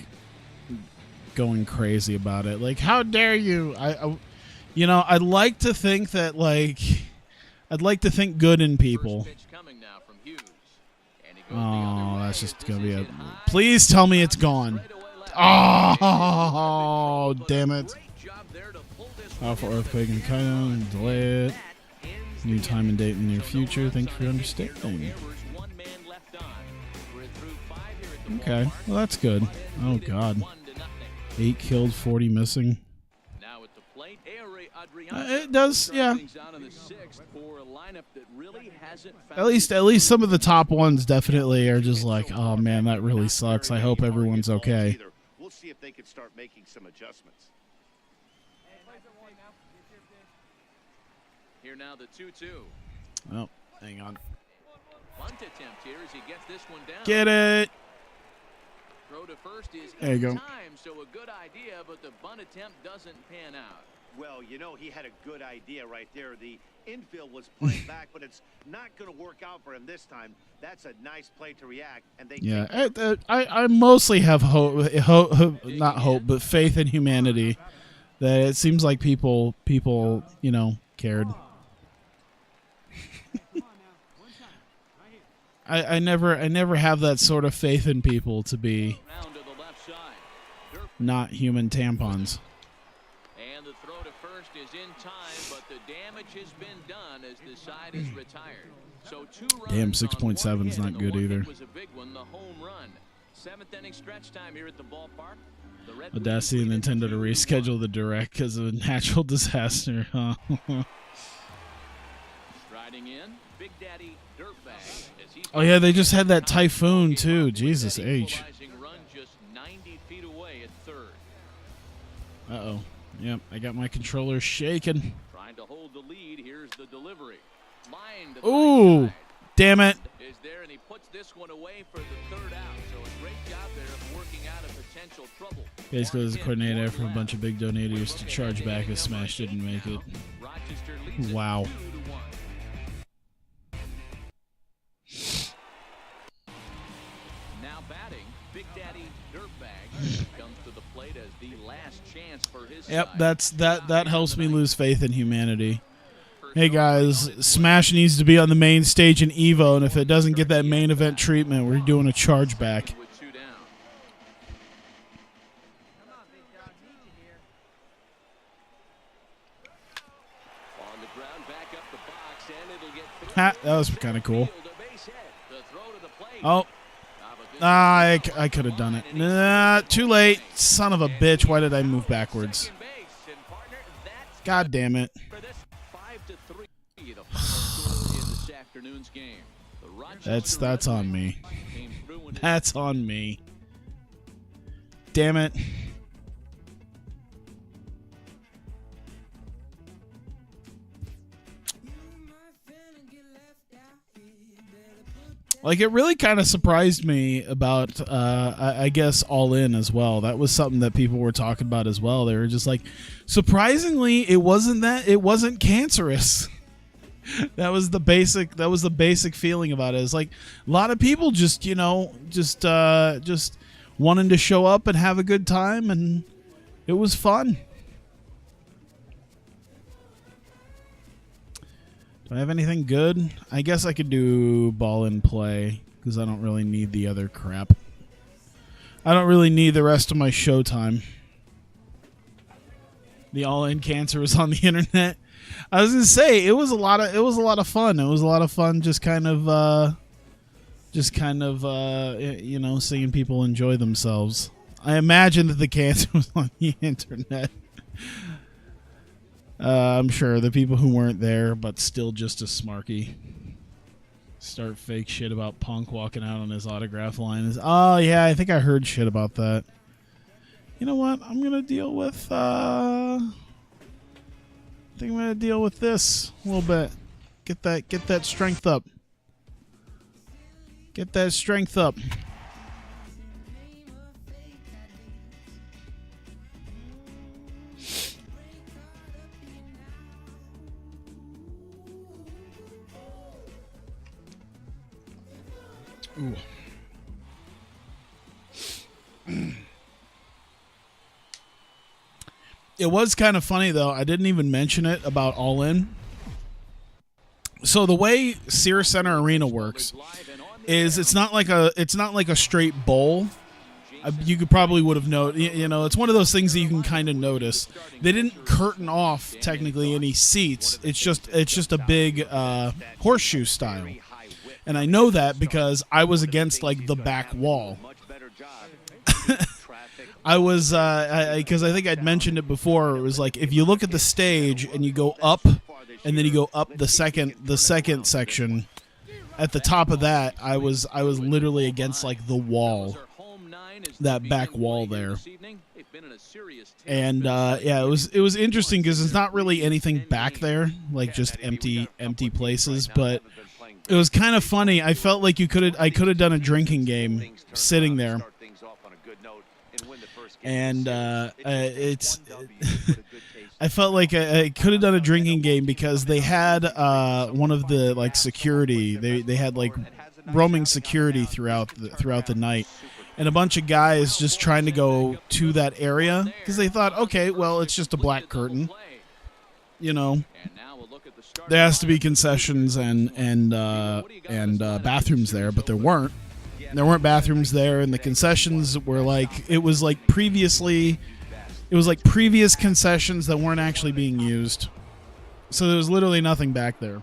going crazy about it. Like, how dare you? I'd like to think that I'd like to think good in people. First pitch coming now from Hughes. And he goes the other Oh, way that's as just this gonna be is a. hit high. Please tell me it's gone. Straight away left. Oh, But damn a it! great job there to pull this Powerful one in. earthquake and Kaido. Delay it. New time and date in the near future. Thank you for understanding. Okay, well that's good. Oh god, 8 killed, 40 missing. Now at the plate, Adriano It does, yeah. things out in the sixth for a lineup that really hasn't found At least some of the top ones definitely are just like, oh man, that really sucks. I hope everyone's okay. We'll see if they can start making some adjustments. Here now the 2-2. Oh, hang on. Bunt attempt here as he gets this one down. Get it. Throw to first is There you in go. time, so a good idea, but the bunt attempt doesn't pan out. Well, he had a good idea right there. The infield was playing back, but it's not going to work out for him this time. That's a nice play to react, and they Yeah, I mostly have not hope, but faith in humanity. That it seems like people cared. I never have that sort of faith in people to be Round to the left side. not human tampons. And the throw to first is in time, but the damage has been done as the side is retired. So 2 runs. Damn, on 6.7 one is hit, not and the good one hit either. was a big one, the home run. 7th inning stretch time here at the ballpark. The Red Audacity and Wings lead Nintendo it to 2-1. reschedule the direct because of a natural disaster. Huh? Striding in, Big Daddy Dirtbag. As he's Oh yeah, they just had that typhoon too. Jesus H. equalizing run just 90 feet away at third. Uh-oh. Yep, I got my controller shaking. Trying to hold the lead. Here's the delivery. Line to the Ooh, right side. damn it. Is there, and he puts this one away for the third out. So a great job there of working out of potential trouble. Basically, there's a coordinator from a bunch of big donators to charge back as Smash didn't make it. Rochester leads it Wow. 2-1. Now batting, Big Daddy Dirtbag comes to the plate as the last chance for his Yep, side. that helps me lose faith in humanity. Hey guys, Smash needs to be on the main stage in Evo, and if it doesn't get that main event treatment, we're doing a chargeback. With 2 down. On the ground, back up the box, and it'll get through. Ha, that was kind of cool. Field, a base hit. The throw to the plate. Oh, I could have done it. Nah, too late. Son of a bitch, why did I move backwards? Second base, and God damn it. For this 5-3, the final score in this afternoon's game. The Rochester That's Red on Wings me. came through and That's on me. Damn it. Like, it really kind of surprised me about, I guess, All In as well. That was something that people were talking about as well. They were just like, surprisingly, it wasn't cancerous. That was the basic feeling about it. It's like a lot of people just wanting to show up and have a good time, and it was fun. Do I have anything good? I guess I could do ball and play because I don't really need the other crap. I don't really need the rest of my showtime. The All-In cancer was on the internet. I was gonna say it was a lot of fun. It was a lot of fun just kind of seeing people enjoy themselves. I imagine that the cancer was on the internet. I'm sure the people who weren't there, but still just as smarky, start fake shit about Punk walking out on his autograph line. Oh yeah, I think I heard shit about that. You know what? I'm gonna deal with. I think I'm gonna deal with this a little bit. Get that strength up. Get that strength up. Ooh. It was kind of funny though. I didn't even mention it about All In. So the way Sears Center Arena works is it's not like a straight bowl. You could probably would have known. You know, it's one of those things that you can kind of notice. They didn't curtain off technically any seats. It's just a big horseshoe style. And I know that because I was against like the back wall. I was because I think I'd mentioned it before. It was like if you look at the stage and you go up, and then you go up the second section. At the top of that, I was literally against like the wall, that back wall there. And yeah, it was interesting because it's not really anything back there, like just empty places, but. It was kind of funny. I felt like I could have done a drinking game sitting there, and I felt like I could have done a drinking game because they had one of the like security. They had like roaming security throughout the night, and a bunch of guys just trying to go to that area because they thought, okay, well, it's just a black curtain, you know. There has to be concessions and bathrooms there, but there weren't. There weren't bathrooms there, and the concessions were like previous concessions that weren't actually being used. So there was literally nothing back there,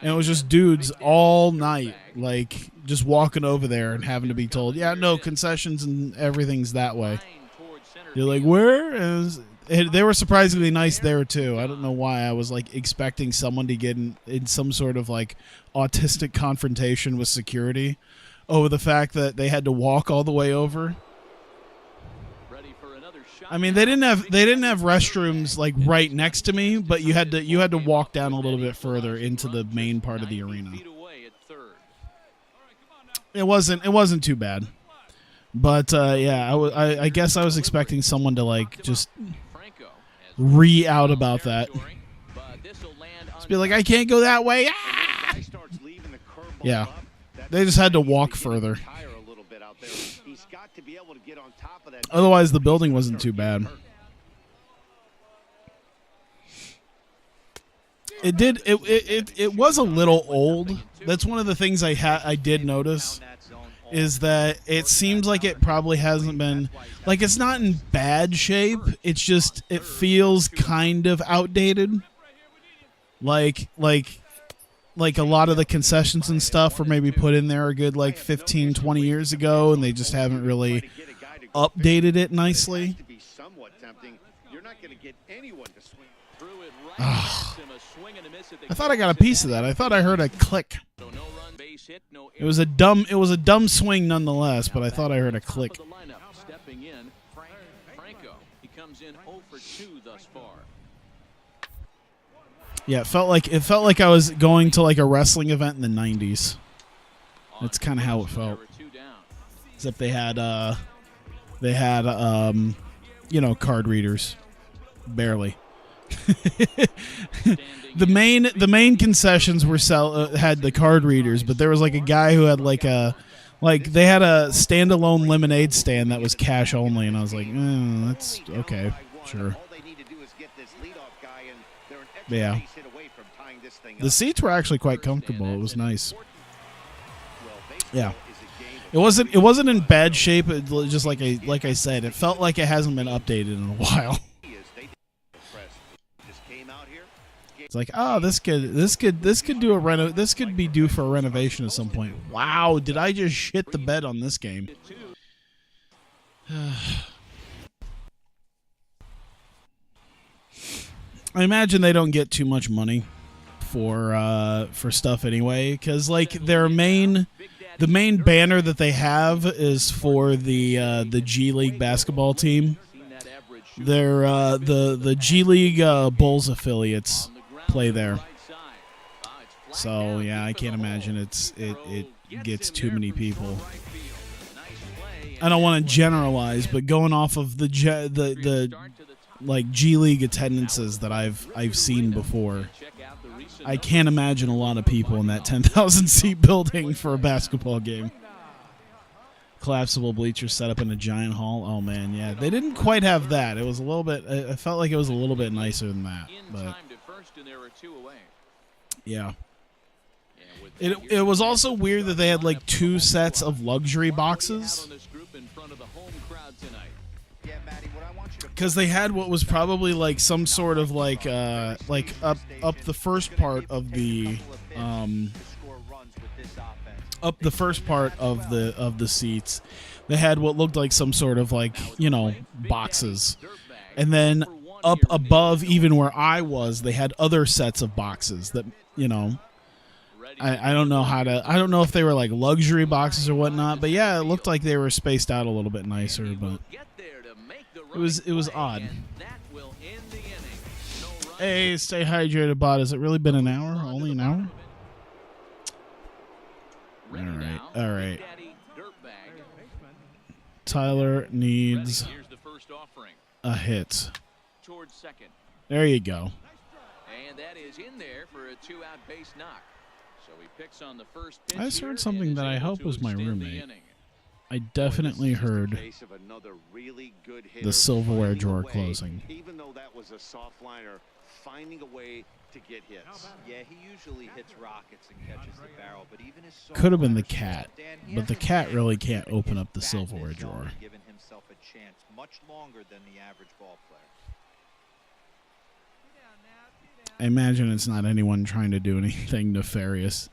and it was just dudes all night, like just walking over there and having to be told, "Yeah, no concessions and everything's that way." You're like, where? They were surprisingly nice there too. I don't know why. I was like expecting someone to get in some sort of like autistic confrontation with security over the fact that they had to walk all the way over. I mean, they didn't have restrooms like right next to me, but you had to walk down a little bit further into the main part of the arena. It wasn't too bad. But yeah, I guess I was expecting someone to like just out about that. Just be like, I can't go that way. Ah! Yeah, they just had to walk further. Otherwise, the building wasn't too bad. It was a little old. That's one of the things I did notice. Is that it seems like it probably hasn't been, like it's not in bad shape. It's just, it feels kind of outdated. Like a lot of the concessions and stuff were maybe put in there a good like 15, 20 years ago, and they just haven't really updated it nicely. threw it right past him, a swing and a miss at the I thought I got a piece of that. I thought I heard a click. So no run, base hit, no It was a dumb swing nonetheless, but I thought I heard a click. Top of the lineup, stepping in, Franco. He comes in 0 for 2 thus far. Yeah, it felt like I was going to like a wrestling event in the 90s. That's kind of how it felt. Except they had card readers. Barely. The main concessions were had the card readers, but there was like a guy who had they had a standalone lemonade stand that was cash only, and I was like, that's okay, sure. Yeah. The seats were actually quite comfortable. It was nice. Yeah. It wasn't in bad shape. It just like I said, it felt like it hasn't been updated in a while. It's like, this could be due for a renovation at some point. Wow, did I just shit the bed on this game? I imagine they don't get too much money for stuff anyway, because like the main banner that they have is for the G League basketball team. They're the G League Bulls affiliates play there. So yeah, I can't imagine it gets too many people. I don't want to generalize, but going off of the like G League attendances that I've seen before, I can't imagine a lot of people in that 10,000 seat building for a basketball game. Collapsible bleachers set up in a giant hall. Oh man, yeah, they didn't quite have that. It was a little bit. I felt like it was a little bit nicer than that, but yeah. It was also weird that they had like 2 sets of luxury boxes. Because they had what was probably like some sort of like up the first part of the seats. They had what looked like some sort of like, boxes. And then up above, even where I was, they had other sets of boxes that, I don't know if they were like luxury boxes or whatnot, but yeah, it looked like they were spaced out a little bit nicer, but it was odd. Hey, stay hydrated, bot. Has it really been an hour? Only an hour? All right. Tyler needs a hit. There you go. And that is in there for a 2-out base knock. So he picks on the first pitch. I just heard something that I hope was my roommate. I definitely heard the silverware drawer closing. Even though that was a soft liner, finding a way to get hits. Yeah, he usually hits rockets and catches the barrel, but even his could have been the cat, but the cat really can't open up the silverware drawer. Given himself a chance much longer than the average ball player. I imagine it's not anyone trying to do anything nefarious.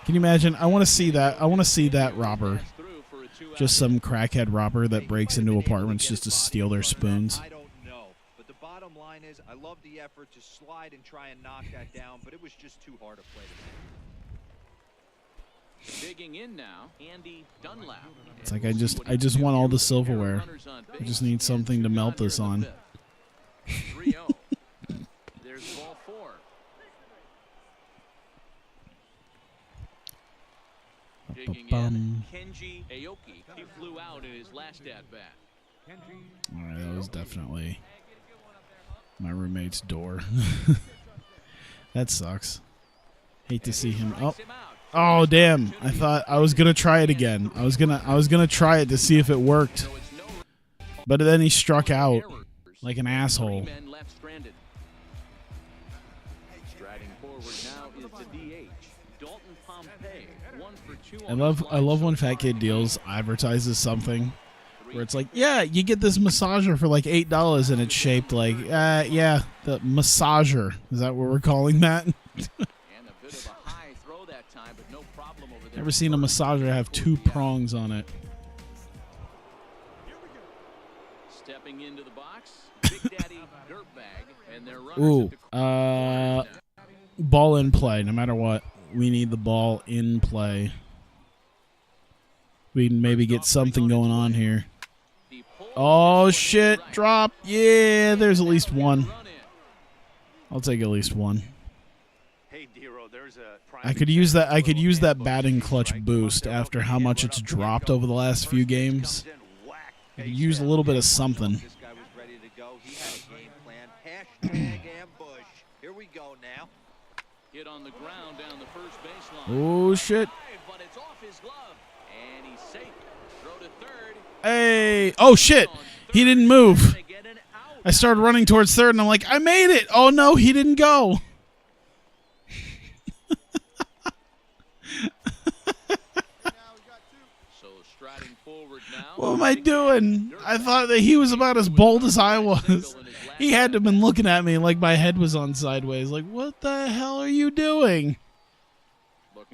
Can you imagine? I want to see that. I want to see that robber. Just some crackhead robber that breaks into apartments just to steal their spoons. I don't know. But the bottom line is, I love the effort to slide and try and knock that down, but it was just too hard to play to make. Digging in now, Andy Dunlap. It's like I just want all the silverware. I just need something to melt this on. 3-0. There's ball 4. Digging in, Kenji Aoki. He flew out in his last at-bat. All right, that was definitely my roommate's door. That sucks. Hate to see him. Oh, damn! I thought I was gonna try it again. I was gonna try it to see if it worked, but then he struck out like an asshole. I love when Fat Kid Deals advertises something where it's like, yeah, you get this massager for like $8 and it's shaped like, yeah, the massager. Is that what we're calling that? Never seen a massager have 2 prongs on it. Stepping into the box, Big Daddy Dirtbag. And their runners Ooh, at the corner now. ball in play. No matter what, we need the ball in play. We can maybe get something going on here. He pulls Oh, this one shit. to right. Drop. Yeah, there's at least one. Run in. I'll take at least one. Hey, Dero, there's a prime I could use that. I could example use of that ambush. batting clutch Strike boost comes in, after open how hand, much run it's up the dropped get-go. over the last few First pitch games. comes in, whack. I could Base use a hit. little bit of something. This guy was ready to go. He had a game plan. Hashtag ambush. Here we go now. Hit on the ground down the first baseline. Oh, shit. But it's off his glove. And he's safe. Throw to third. Hey. Oh, shit. He didn't move. I started running towards third, and I'm like, I made it. Oh, no, he didn't go. So striding forward now. What am I doing? I thought that he was about as bold as I was. He had to have been looking at me like my head was on sideways. Like, what the hell are you doing?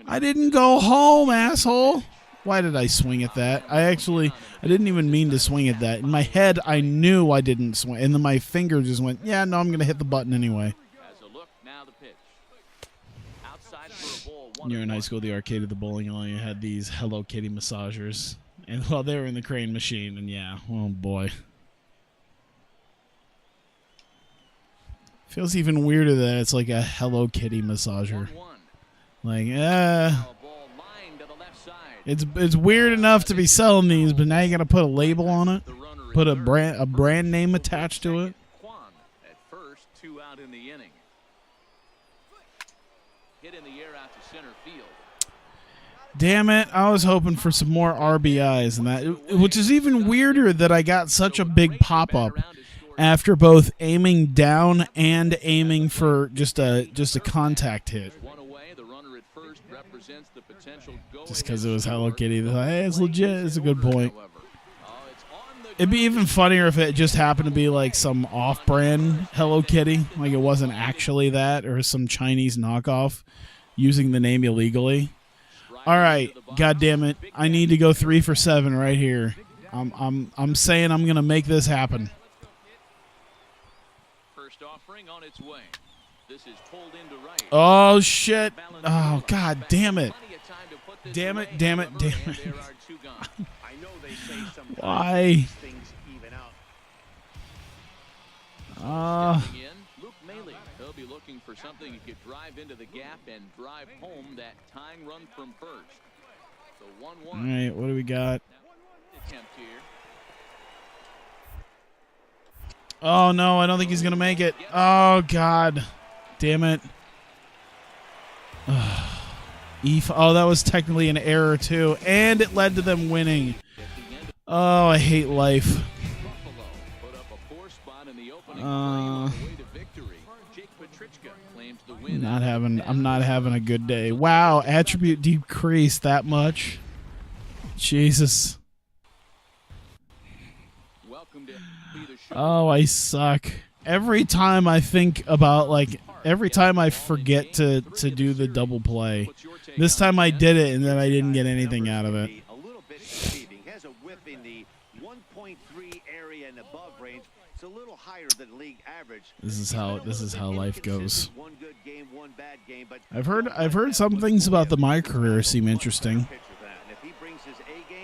I didn't go home, asshole. Why did I swing at that? I didn't even mean to swing at that. In my head, I knew I didn't swing. And then my finger just went, yeah, no, I'm going to hit the button anyway. As a look, now the pitch. Outside for a ball. You're in high school, the arcade at the bowling alley had these Hello Kitty massagers. And, well, they were in the crane machine. And, yeah, oh, boy. Feels even weirder that it's like a Hello Kitty massager. 1-1. Like, Now a ball lined to the left side. it's weird enough to be selling these, but now you got to put a label on it, The runner at put a third. brand name attached to it. Quan at first, 2 out in the inning. Hit in the air out to center field. Damn it! I was hoping for some more RBIs and that, which is even weirder that I got such a big pop up after both aiming down and aiming for just a contact hit. One away, the runner at first represents the potential Just because it was Hello Kitty, they're like, hey, it's legit. It's a good point. It'd be even funnier if it just happened to be like some off-brand Hello Kitty, like it wasn't actually that, or some Chinese knockoff using the name illegally. All right, God damn it, I need to go 3 for 7 right here. I'm saying I'm gonna make this happen. First offering on its way. This is pulled into right. Oh shit! Oh god damn it! Damn it! Damn it! Damn it! I know they say sometimes Why? these things even out. Stepping in, Luke Maley. He'll be looking for something he could drive into the gap and drive home that tying run from first. So 1-1. All right, what do we got? Attempt here. Oh no, I don't think he's gonna make it. Oh god, damn it. Oh, that was technically an error too, and it led to them winning. Oh, I hate life. Buffalo put up a 4 spot in the opening frame on the way to victory. Jake Payne claims the win. I'm not having a good day. Wow, attribute decreased that much. Jesus. Welcome to be the show. Oh, I suck. Every time I think about, like, every time I forget to do the double play. This time I did it, and then I didn't get anything out of it. A little bit deceiving. Has a whip in the 1.3 area and above range. It's a little higher than league average. This is how life goes. One good game, one bad game, but I've heard some things about my career seem interesting.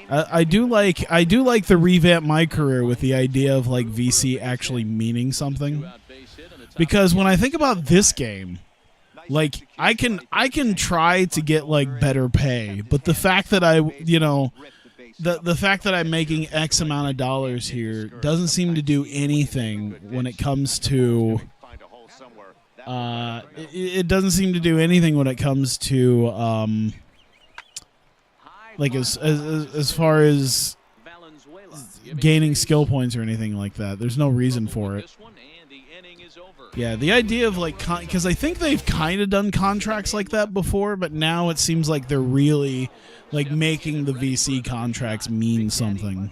I do like the revamp my career with the idea of like VC actually meaning something. Because when I think about this game, like I can try to get like better pay, but the fact that the fact that I'm making X amount of dollars here doesn't seem to do anything when it comes to it doesn't seem to do anything when it comes to like as far as gaining skill points or anything like that. There's no reason for it. Yeah, the idea of like, because I think they've kind of done contracts like that before, but now it seems like they're really like making the VC contracts mean something,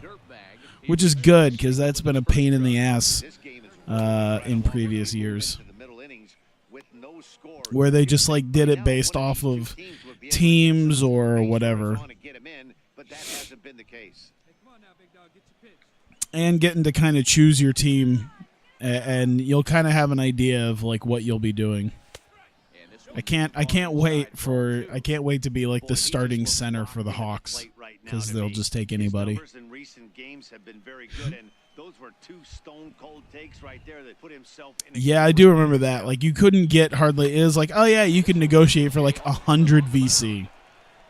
which is good because that's been a pain in the ass in previous years, where they just like did it based off of teams or whatever. And getting to kind of choose your team and you'll kind of have an idea of like what you'll be doing. I can't wait to be like the starting center for the Hawks, because they'll just take anybody. In recent games have been very good, and those were 2 stone-cold takes right there that put himself in. Yeah, I do remember that. Like, you couldn't get hardly. It was like, oh yeah, you could negotiate for like 100 VC.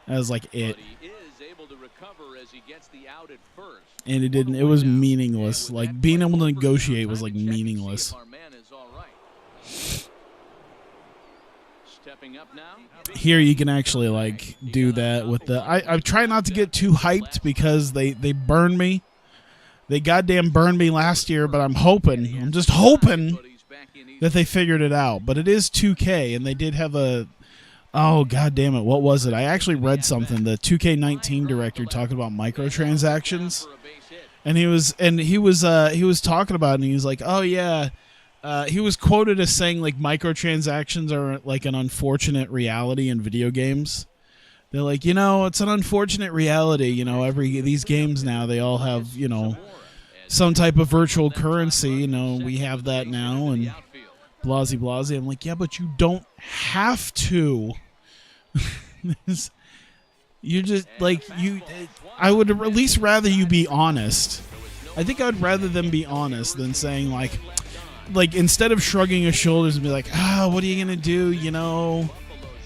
That was like it. And it didn't. It was meaningless. Like, being able to negotiate was like meaningless. Here you can actually like do that with the. I try not to get too hyped because they burn me. They goddamn burned me last year, but I'm just hoping that they figured it out. But it is 2K, and they did have a. Oh god damn it! What was it? I actually read something. The 2K19 director talking about microtransactions, and he was talking about it, and he was like, oh yeah. He was quoted as saying like microtransactions are like an unfortunate reality in video games. They're like, it's an unfortunate reality. These games now, they all have, some type of virtual currency. We have that now, and blasey blasey. I'm like, yeah, but you don't have to. You're just like I would at least rather you be honest. I think I would rather them be honest than saying like instead of shrugging your shoulders and be like, what are you gonna do?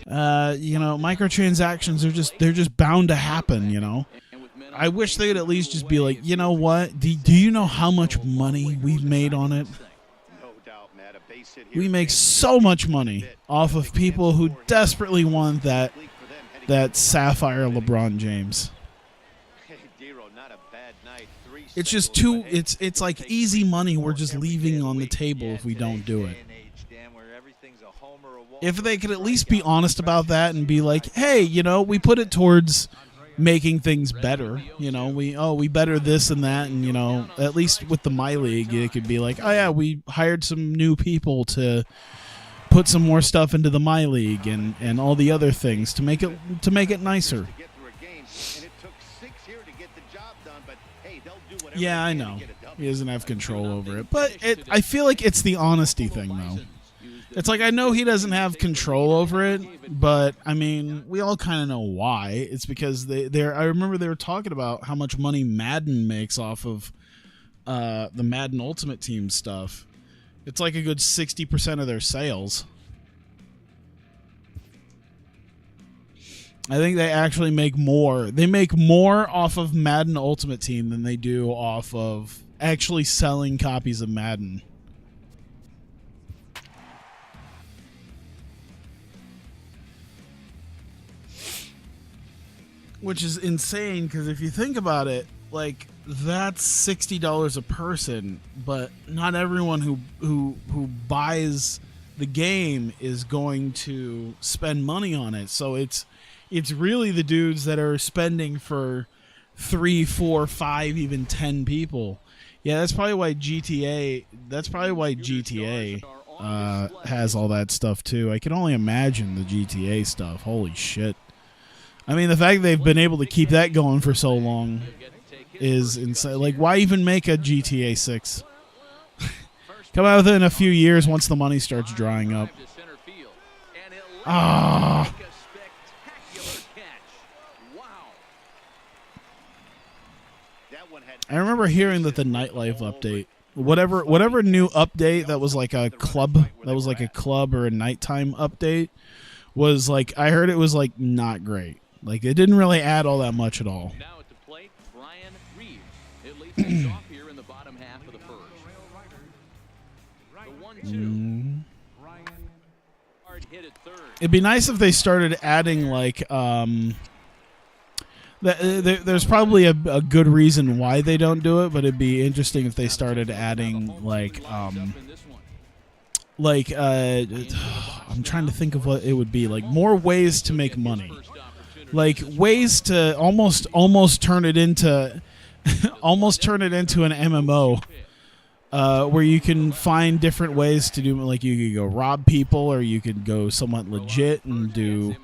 Microtransactions they're just bound to happen. I wish they'd at least just be like, what? Do you know how much money we've made on it? We make so much money off of people who desperately want that sapphire LeBron James. It's just it's like easy money we're just leaving on the table if we don't do it. If they could at least be honest about that and be like, hey, we put it towards making things better. We better this and that, and at least with the My League, it could be like, oh yeah, we hired some new people to put some more stuff into the My League and all the other things to make it nicer. Yeah, I know. He doesn't have control over it. But I feel like it's the honesty thing, though. It's like, I know he doesn't have control over it, but, I mean, we all kind of know why. It's because I remember they were talking about how much money Madden makes off of the Madden Ultimate Team stuff. It's like a good 60% of their sales. I think they actually make more. They make more off of Madden Ultimate Team than they do off of actually selling copies of Madden. Which is insane, because if you think about it, like, that's $60 a person, but not everyone who buys the game is going to spend money on it. So it's really the dudes that are spending for 3, 4, 5, even 10 people. Yeah, that's probably why GTA has all that stuff too. I can only imagine the GTA stuff. Holy shit. I mean, the fact they've been able to keep that going for so long is insane. Like, why even make a GTA 6? Come out within a few years once the money starts drying up. Ah. I remember hearing that the nightlife update, whatever new update that was like a club or a nighttime update, was like, I heard it was like not great. Like, it didn't really add all that much at all. Now at the plate, Brian Reeves. It leads things off here in the bottom half of the first. The 1-2. Hard hit at third. It'd be nice if they started adding like there's probably a good reason why they don't do it, but it'd be interesting if they started adding I'm trying to think of what it would be, like more ways to make money, like ways to almost turn it into an MMO, where you can find different ways to do, like you could go rob people, or you could go somewhat legit and do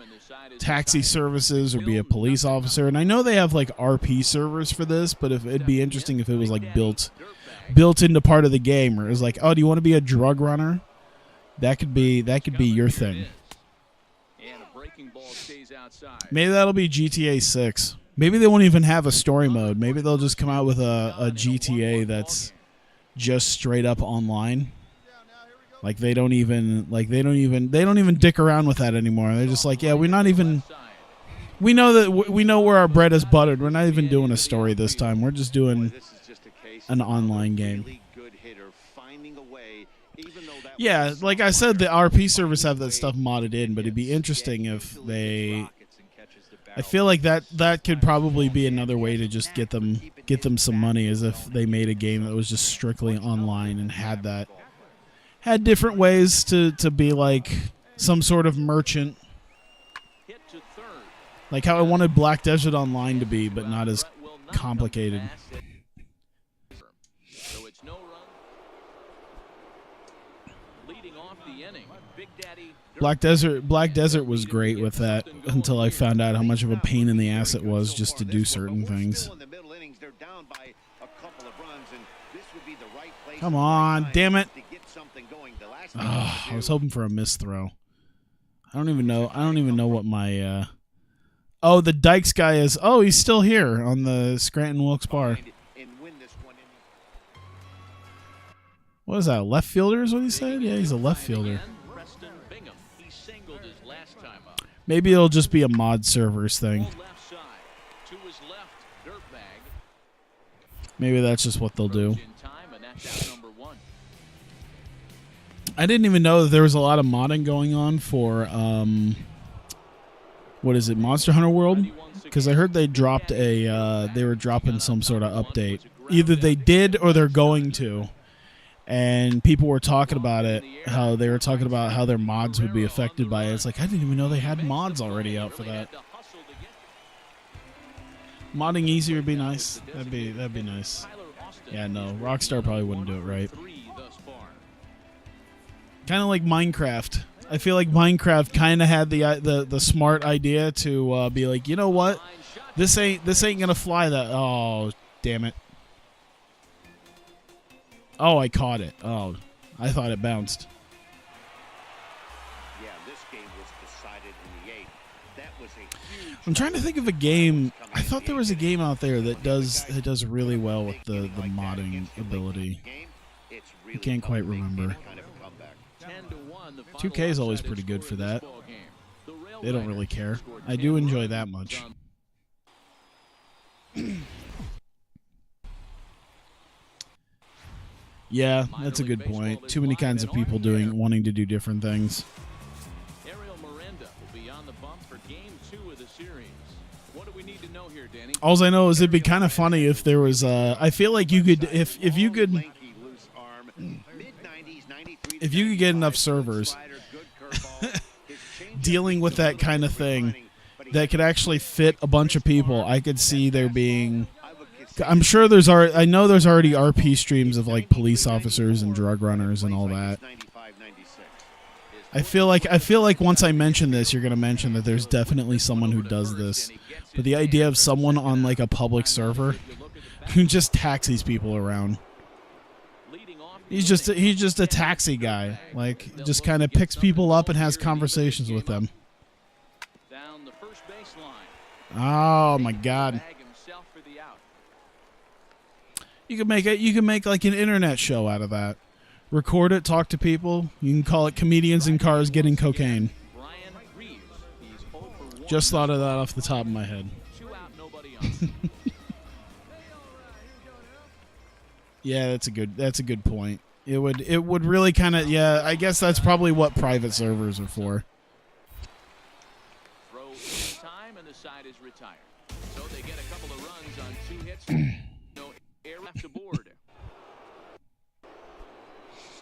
taxi services or be a police officer. And I know they have like RP servers for this, but if it'd be interesting if it was like built built into part of the game. Or it was like, oh, do you want to be a drug runner? That could be your thing. And a breaking ball stays outside. Maybe that'll be GTA 6. Maybe they won't even have a story mode. Maybe they'll just come out with a GTA that's just straight up online. Like they don't even dick around with that anymore. They're just like, yeah, we know where our bread is buttered. We're not even doing a story this time. We're just doing an online game. Yeah, like I said, the RP servers have that stuff modded in, but it'd be interesting if they. I feel like that could probably be another way to just get them some money, as if they made a game that was just strictly online and had different ways to be like some sort of merchant, like how I wanted Black Desert Online to be, but not as complicated. So it's no run. Leading off the inning, Big Daddy. Black Desert was great with that until I found out how much of a pain in the ass it was just to do certain things. Come on, damn it. Oh, I was hoping for a missed throw. I don't even know what my oh, the Dykes guy is. Oh, he's still here on the Scranton Wilkes Bar. What is that, a left fielder is what he said? Yeah, he's a left fielder. Maybe it'll just be a mod servers thing. Maybe that's just what they'll do. I didn't even know that there was a lot of modding going on for what is it, Monster Hunter World? Because I heard they dropped they were dropping some sort of update. Either they did or they're going to. And people were talking about it, how they were talking about how their mods would be affected by it. It's like, I didn't even know they had mods already out for that. Modding easier would be nice. That'd be nice. Yeah, no, Rockstar probably wouldn't do it right. Kind of like Minecraft. I feel like Minecraft kind of had the smart idea to be like, you know what, this ain't gonna fly. That, oh damn it. Oh, I caught it. Oh, I thought it bounced. Yeah, this game was decided in the 8th. That was a huge. I'm trying to think of a game. I thought there was a game out there that does really well with the modding ability. I can't quite remember. 2K is always pretty good for that. They don't really care. I do enjoy that much. Yeah, that's a good point. Too many kinds of people wanting to do different things. Ariel Miranda will be on the bump for game 2 of the series. What do we need to know here, Danny? All I know is it'd be kind of funny if there was I feel like you could if you could get enough servers dealing with that kind of thing that could actually fit a bunch of people. I could see there being, I'm sure I know there's already RP streams of like police officers and drug runners and all that. I feel like once I mention this, you're going to mention that there's definitely someone who does this. But the idea of someone on like a public server who just taxis people around. He's just a taxi guy. Like, just kind of picks people up and has conversations with them. Down the first baseline. Oh my God! You can make like an internet show out of that. Record it, talk to people. You can call it Comedians in Cars Getting Cocaine. Just thought of that off the top of my head. Yeah, that's a good point. It would really kind of, yeah, I guess that's probably what private servers are for. Throw in time and the side is retired. So they get a couple of runs on 2 hits. No air left aboard.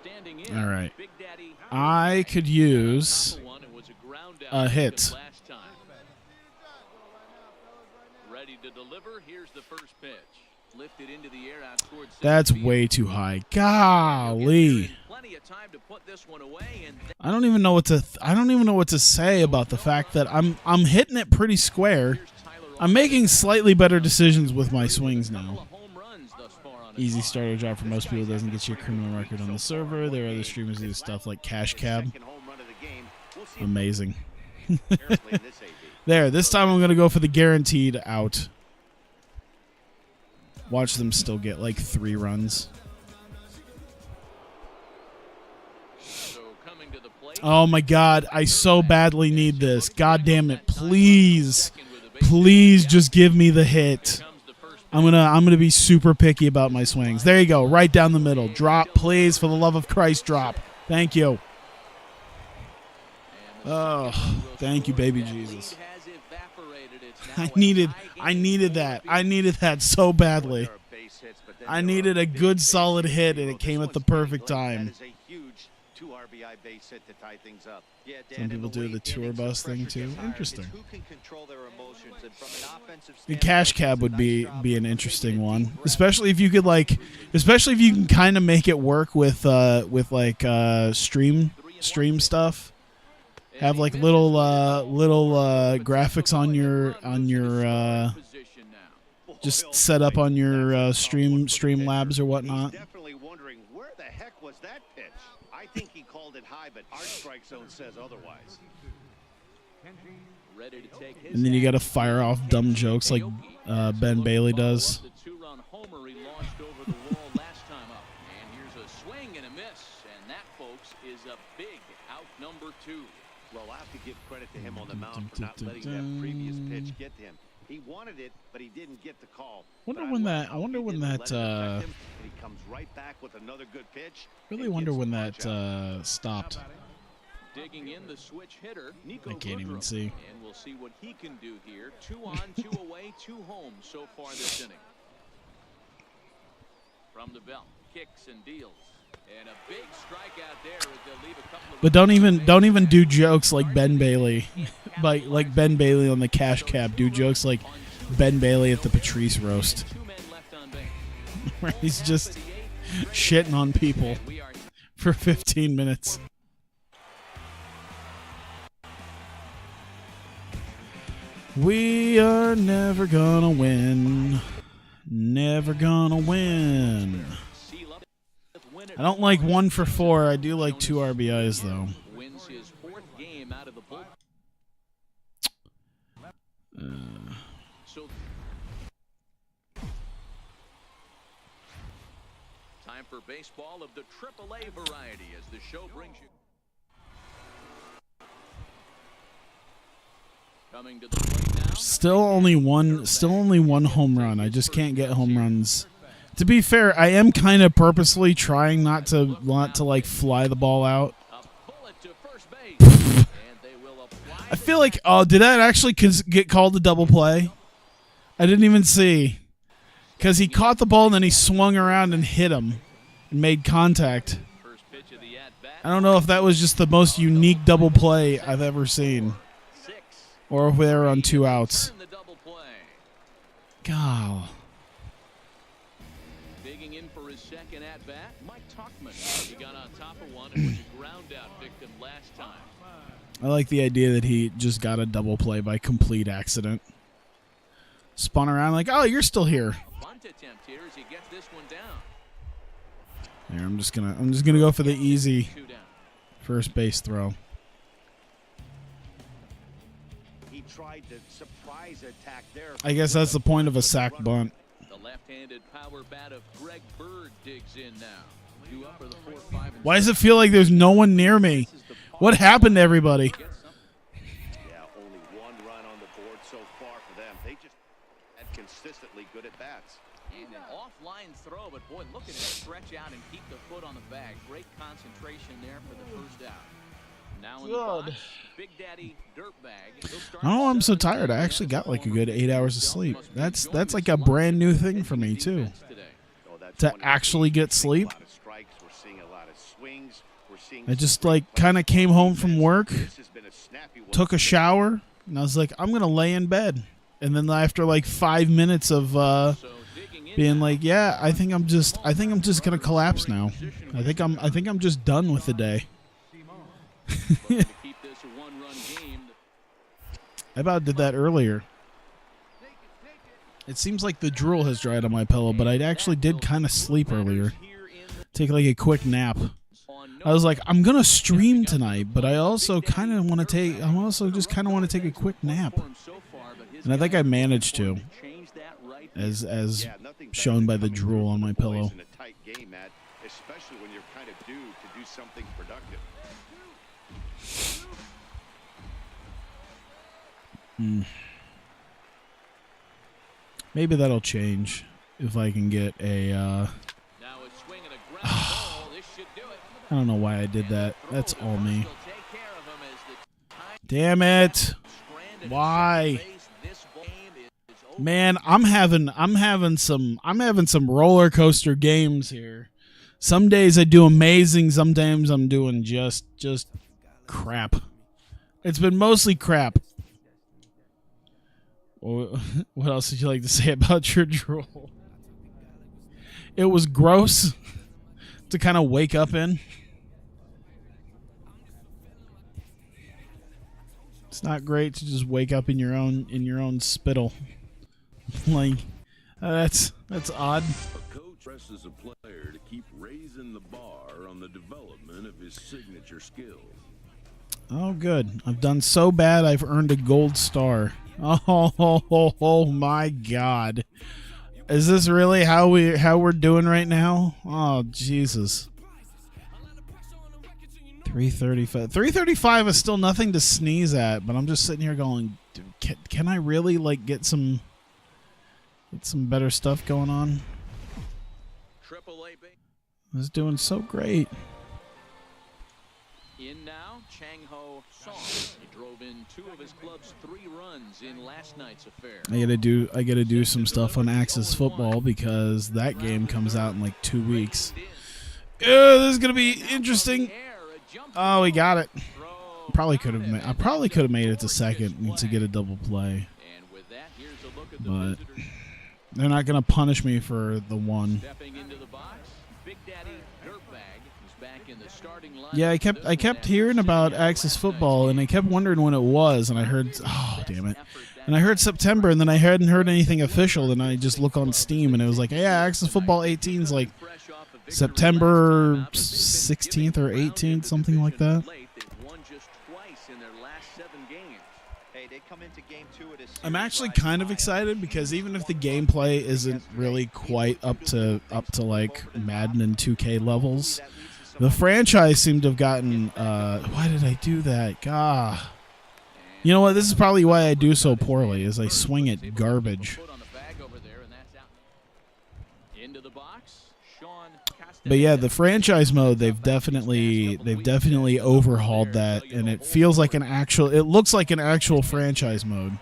Standing in. All right. Big Daddy. I could use a hit. Ready to deliver. Here's the first pitch. Lifted into the air out towards That's way too high. Golly. Plenty of time to put this one away, and I don't even know what to say about the fact that I'm hitting it pretty square. I'm making slightly better decisions with my swings now. home runs thus far on Easy starter job for most people. Doesn't get you a criminal record on the server. There are other streamers who do stuff like Cash Cab. Amazing. There, this time I'm going to go for the guaranteed out. Watch them still get like 3 runs. Oh my God, I so badly need this. God damn it. Please. Please just give me the hit. I'm gonna be super picky about my swings. There you go, right down the middle. Drop, please, for the love of Christ, drop. Thank you. Oh, thank you, baby Jesus. I needed that. I needed that so badly. I needed a good solid hit, and it came at the perfect time. Some people do the tour bus thing too. Interesting. The Cash Cab would be an interesting one, especially if you could especially if you can kind of make it work with stream stuff. Have like little graphics on your just set up on your stream labs or whatnot. Definitely wondering where the heck was that pitch. I think he called it high, but our strike zone says otherwise. And then you got to fire off dumb jokes like Ben Bailey does. Well, I have to give credit to him on the mound for not letting that previous pitch get to him. He wanted it, but he didn't get the call. I wonder when that he comes right back with another good pitch. Really wonder when that stopped. Digging in the switch hitter, I can't even see. And we'll see what he can do here. 2 on, 2 away, 2 home so far this inning. From the belt, kicks and deals. And a big strikeout there as they'll leave a couple of. But don't even do jokes like Ben Bailey, like Ben Bailey on the Cash Cab. Do jokes like Ben Bailey at the Patrice roast, where he's just shitting on people for 15 minutes. We are never gonna win. Never gonna win. I don't like 1 for 4. I do like 2 RBIs though. Wins his 4th game out of the bullpen. So time for baseball of the AAA variety as the show brings you. Coming to the plate now. Still only one home run. I just can't get home runs. To be fair, I am kind of purposely trying not to like fly the ball out. I feel like, oh, did that actually get called a double play? I didn't even see. Because he caught the ball and then he swung around and hit him and made contact. I don't know if that was just the most unique double play I've ever seen. Or if they were on 2 outs. God. Digging in for his second at bat, Mike Tuchman. He got on top of one and was a ground out victim last time. I like the idea that he just got a double play by complete accident. Spun around like, oh, you're still here. Bunt attempt here as he gets this one down. There, I'm just gonna go for the easy first base throw. He tried to surprise attack there. I guess that's the point of a sack bunt. The left-handed power bat of Greg Bird digs in now. Due up for the 4, 5, and Why does it feel like there's no one near me? What happened to everybody? Yeah, only 1 run on the board so far for them. They just had consistently good at bats. And an offline throw, but boy, look at him stretch out and keep the foot on the bag. Great concentration there for the first out. Now in the box, Big Daddy Dirtbag. I don't know, I'm so tired. I actually got like a good 8 hours of sleep. That's like a brand new thing for me too. To actually get sleep. I just like kind of came home from work, took a shower, and I was like, I'm gonna lay in bed. And then after like 5 minutes of being like, yeah, I think I'm just gonna collapse now. I think I'm just done with the day. I about did that earlier. It seems like the drool has dried on my pillow, but I actually did kind of sleep earlier. Take like a quick nap. I was like, I'm gonna stream tonight, but I also kind of want to take. I also just kind of want to take a quick nap, and I think I managed to, as shown by the drool on my pillow. Especially when you're kind of due to do something productive. Maybe that'll change if I can get a. I don't know why I did that. That's all me. Damn it! Why? Man, I'm having some roller coaster games here. Some days I do amazing. Sometimes I'm doing just crap. It's been mostly crap. What else did you like to say about your drool? It was gross to kind of wake up in. It's not great to just wake up in your own spittle. Like that's odd. A coach presses a player to keep raising the bar on the development of his signature skills. Oh, good. I've done so bad I've earned a gold star. Oh my God. Is this really how we're doing right now? Oh, Jesus. 335. 335 is still nothing to sneeze at, but I'm just sitting here going, can I really like get some better stuff going on? I was doing so great. In now, Chang-Ho Song. He drove in 2 of his club's 3 runs in last night's affair. I gotta do some stuff on Axis Football because that game comes out in like 2 weeks. This is gonna be interesting. Oh, we got it. I probably could have made it to second to get a double play, but they're not gonna punish me for the one. Yeah, I kept hearing about Axis Football, and I kept wondering when it was, and I heard, oh, damn it. And I heard September, and then I hadn't heard anything official, and I just look on Steam, and it was like, yeah, Axis Football 18 is like September 16th or 18th, something like that. I'm actually kind of excited because even if the gameplay isn't really quite up to like Madden and 2K levels, the franchise seemed to have gotten. Why did I do that? God. You know what? This is probably why I do so poorly. Is I swing at garbage. But yeah, the franchise mode they've definitely overhauled that, and it feels like it looks like an actual franchise mode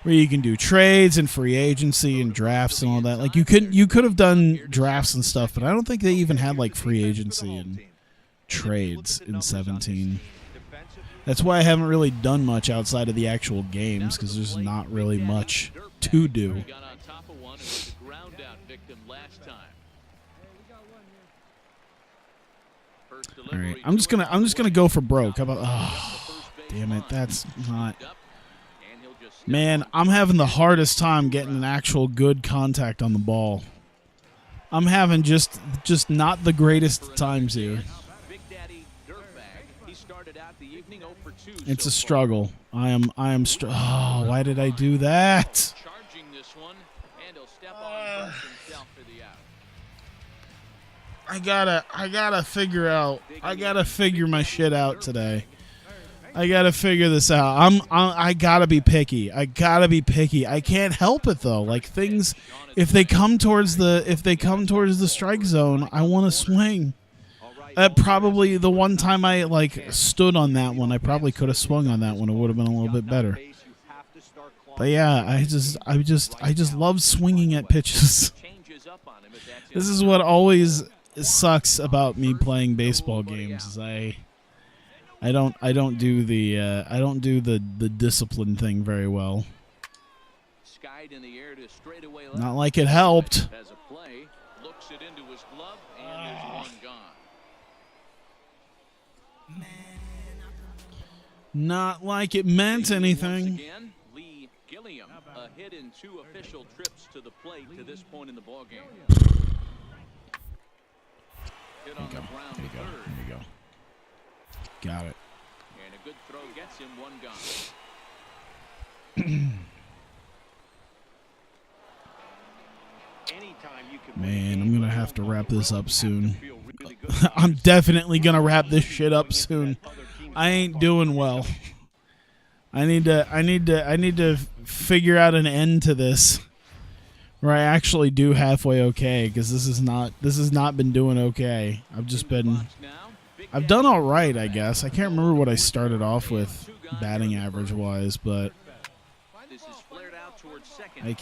where you can do trades and free agency and drafts and all that. Like you could have done drafts and stuff, but I don't think they even had like free agency and trades in 17. That's why I haven't really done much outside of the actual games because there's not really much to do. All right, I'm just gonna go for broke. How about? Oh, damn it! That's not. Man, I'm having the hardest time getting an actual good contact on the ball. I'm having just not the greatest times here. It's a struggle. I am. Oh, why did I do that? I gotta figure my shit out today. I gotta figure this out. I gotta be picky. I can't help it though. Like things, if they come towards the strike zone, I want to swing. Probably the one time I like stood on that one, I probably could have swung on that one. It would have been a little bit better. But yeah, I just love swinging at pitches. This is what always sucks about me playing baseball games. Is I don't do the discipline thing very well. Not like it helped. Not like it meant anything. hit in 2 official trips to the plate to this point in the ball game. Hit on the ground to third. There you go. Got it. And a good throw gets him 1 gone. Man, I'm gonna have to wrap this up soon. I'm definitely gonna wrap this shit up soon. I ain't doing well. I need to figure out an end to this where I actually do halfway okay, because this has not been doing okay. I've done all right, I guess. I can't remember what I started off with batting average wise, but I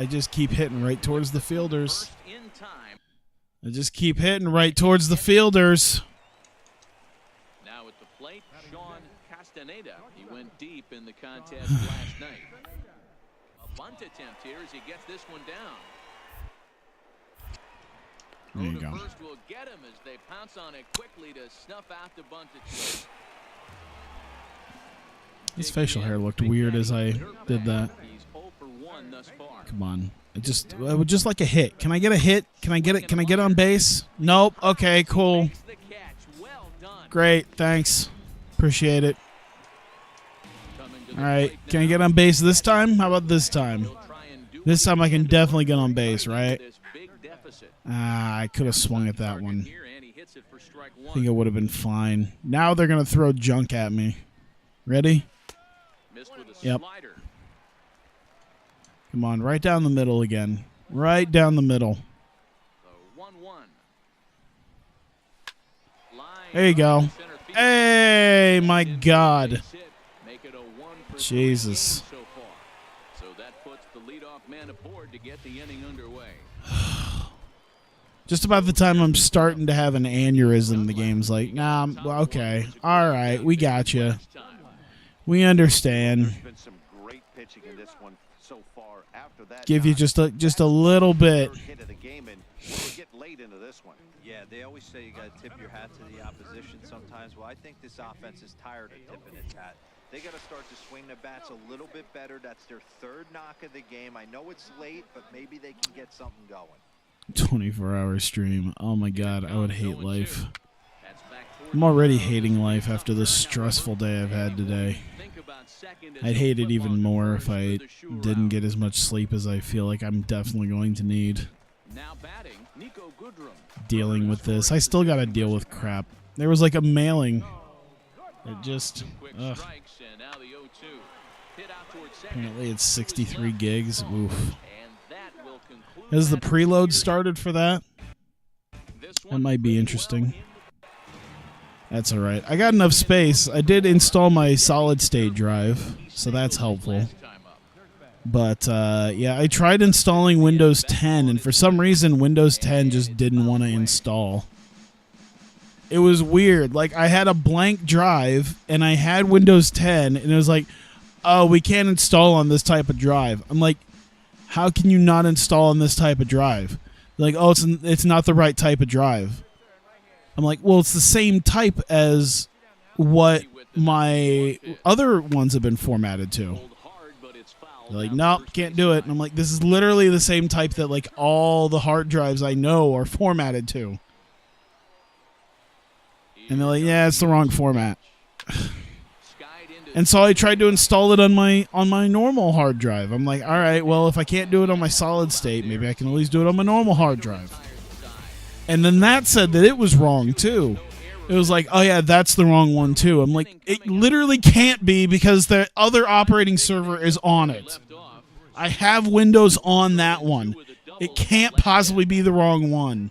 just keep hitting right towards the fielders. I just keep hitting right towards the fielders. Now at the plate, Sean Castaneda. He went deep in the contest last night. A bunt attempt here as he gets this one down. There you go. First will get him as they pounce on it quickly to snuff out the bunt attempt. His facial hair looked weird as I did that. He's 0 for 1 thus far. Come on. I would just like a hit. Can I get a hit? Can I get it? Can I get on base? Nope. Okay, cool. Great. Thanks. Appreciate it. All right. Can I get on base this time? How about this time? This time I can definitely get on base, right? I could have swung at that one. I think it would have been fine. Now they're going to throw junk at me. Ready? Yep. Come on, right down the middle again. Right down the middle. There you go. Hey, my God. Jesus. So that puts the leadoff man aboard to get the inning underway. Just about the time I'm starting to have an aneurysm, the game's like, nah, okay. All right, we got you. We understand. Give you just a little bit. Yeah, they always say you got to tip your hat to the opposition sometimes. Well, I think this offense is tired of tipping its hat. They got to start to swing the bats a little bit better. That's their 3rd knock of the game. I know it's late, but maybe they can get something going. 24-hour stream. Oh my God, I would hate life. I'm already hating life after the stressful day I've had today. I'd hate it even more if I didn't get as much sleep as I feel like I'm definitely going to need. Dealing with this. I still got to deal with crap. There was like a mailing. It just... Ugh. Apparently it's 63 gigs. Oof. Has the preload started for that? That might be interesting. That's all right. I got enough space. I did install my solid-state drive, so that's helpful. But, yeah, I tried installing Windows 10, and for some reason, Windows 10 just didn't want to install. It was weird. Like, I had a blank drive, and I had Windows 10, and it was like, oh, we can't install on this type of drive. I'm like, how can you not install on this type of drive? They're like, oh, it's not the right type of drive. I'm like, well, it's the same type as what my other ones have been formatted to. They're like, nope, can't do it. And I'm like, this is literally the same type that like all the hard drives I know are formatted to. And they're like, yeah, it's the wrong format. And so I tried to install it on my normal hard drive. I'm like, all right, well, if I can't do it on my solid state, maybe I can at least do it on my normal hard drive. And then that said that it was wrong, too. It was like, oh, yeah, that's the wrong one, too. I'm like, it literally can't be because the other operating server is on it. I have Windows on that one. It can't possibly be the wrong one.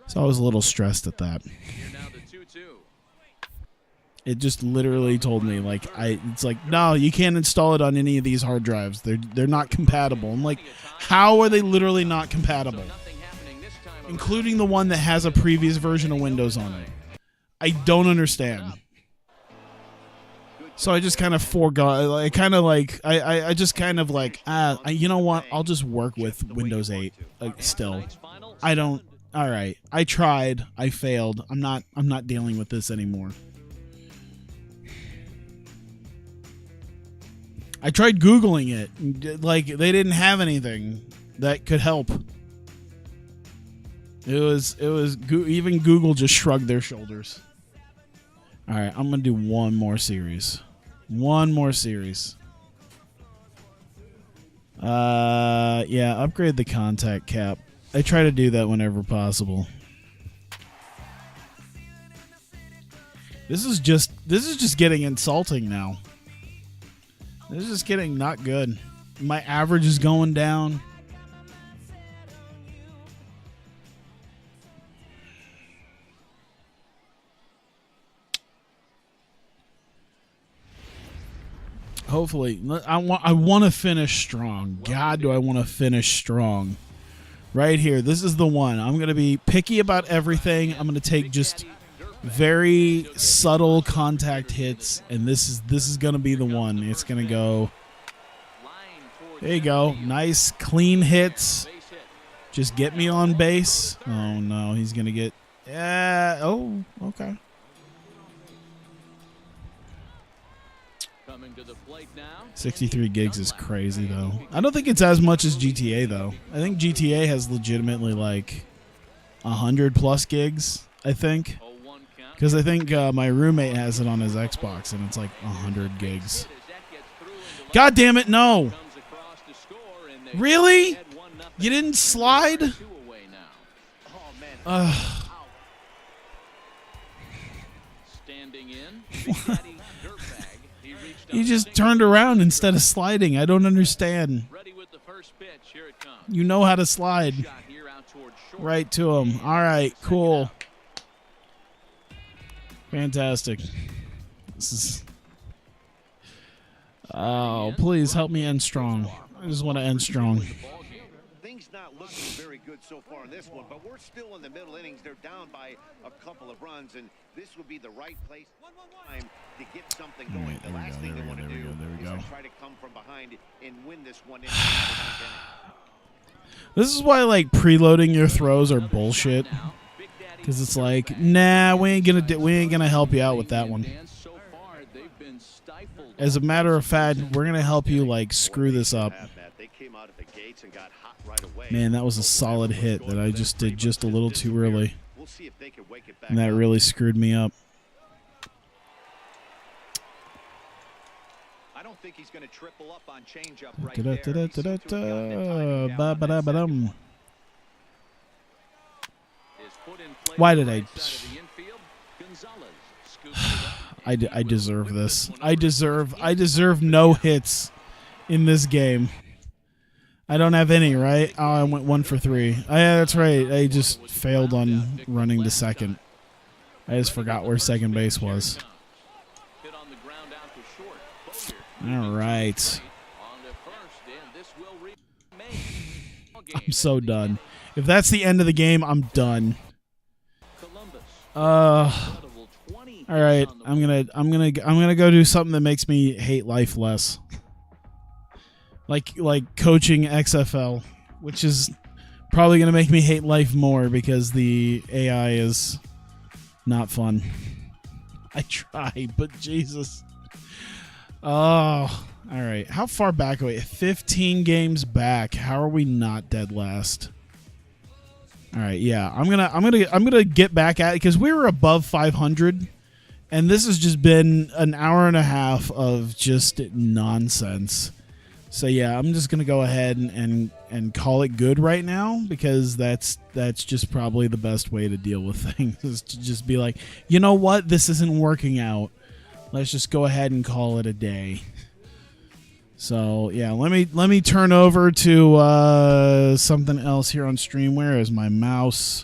So I was a little stressed at that. It just literally told me, like, it's like, no, you can't install it on any of these hard drives. They're not compatible. I'm like, how are they literally not compatible? Including the one that has a previous version of Windows on it. I don't understand. So I just kind of forgot. I just kind of like, you know what? I'll just work with Windows 8 still. I don't. All right. I tried. I failed. I'm not dealing with this anymore. I tried Googling it. Like, they didn't have anything that could help. Even Google just shrugged their shoulders. All right, I'm going to do one more series. Yeah, upgrade the contact cap. I try to do that whenever possible. This is just getting insulting now. This is just getting not good. My average is going down. Hopefully, I want to finish strong. God, do I want to finish strong. Right here. This is the one. I'm going to be picky about everything. I'm going to take just very subtle contact hits, and this is going to be the one. It's going to go. There you go. Nice, clean hits. Just get me on base. Oh, no. He's going to get. Yeah. Oh, okay. Coming to the plate now. 63 gigs is crazy, though. I don't think it's as much as GTA, though. I think GTA has legitimately like 100+ gigs, I think. Because I think my roommate has it on his Xbox, and it's like 100 gigs. God damn it, no! Really? You didn't slide? Standing in. He just turned around instead of sliding. I don't understand. Ready with the first pitch. Here it comes. You know how to slide. Right to him. All right, cool. Fantastic. This is. Oh, please help me end strong. I just want to end strong. Things not looking very good so far in this one, but we're still in the middle innings. They're down by a couple of runs, and this would be the right place time to get something going. Wait, The last thing they want to do is to try to come from behind and win this one in the ninth inning. This is why, like, preloading your throws are bullshit. Because it's like, nah, we ain't gonna help you out with that one. As a matter of fact, we're gonna help you like screw this up. Man, that was a solid hit that I just did just a little too early, and that really screwed me up. I don't think he's going to triple up on changeup right there. Why did I? I deserve this. I deserve no hits in this game. I don't have any, right? Oh, I went 1 for 3. Oh, yeah, that's right. I just failed on running to second. I just forgot where second base was. All right. I'm so done. If that's the end of the game, I'm done. All right. I'm gonna go do something that makes me hate life less. Like coaching XFL, which is probably gonna make me hate life more because the AI is not fun. I try, but Jesus. Oh, all right. How far back are we? 15 games back. How are we not dead last? All right, yeah. I'm gonna get back at it because we were above 500, and this has just been an hour and a half of just nonsense. So yeah, I'm just gonna go ahead and call it good right now because that's just probably the best way to deal with things is to just be like, you know what, this isn't working out. Let's just go ahead and call it a day. So yeah, let me turn over to something else here on stream. Where is my mouse?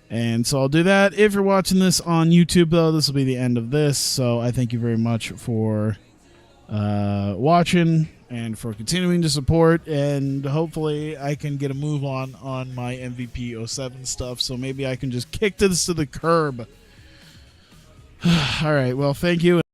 And so I'll do that. If you're watching this on YouTube, though, this will be the end of this. So I thank you very much for watching and for continuing to support. And hopefully I can get a move on my MVP 07 stuff. So maybe I can just kick this to the curb. All right. Well, thank you.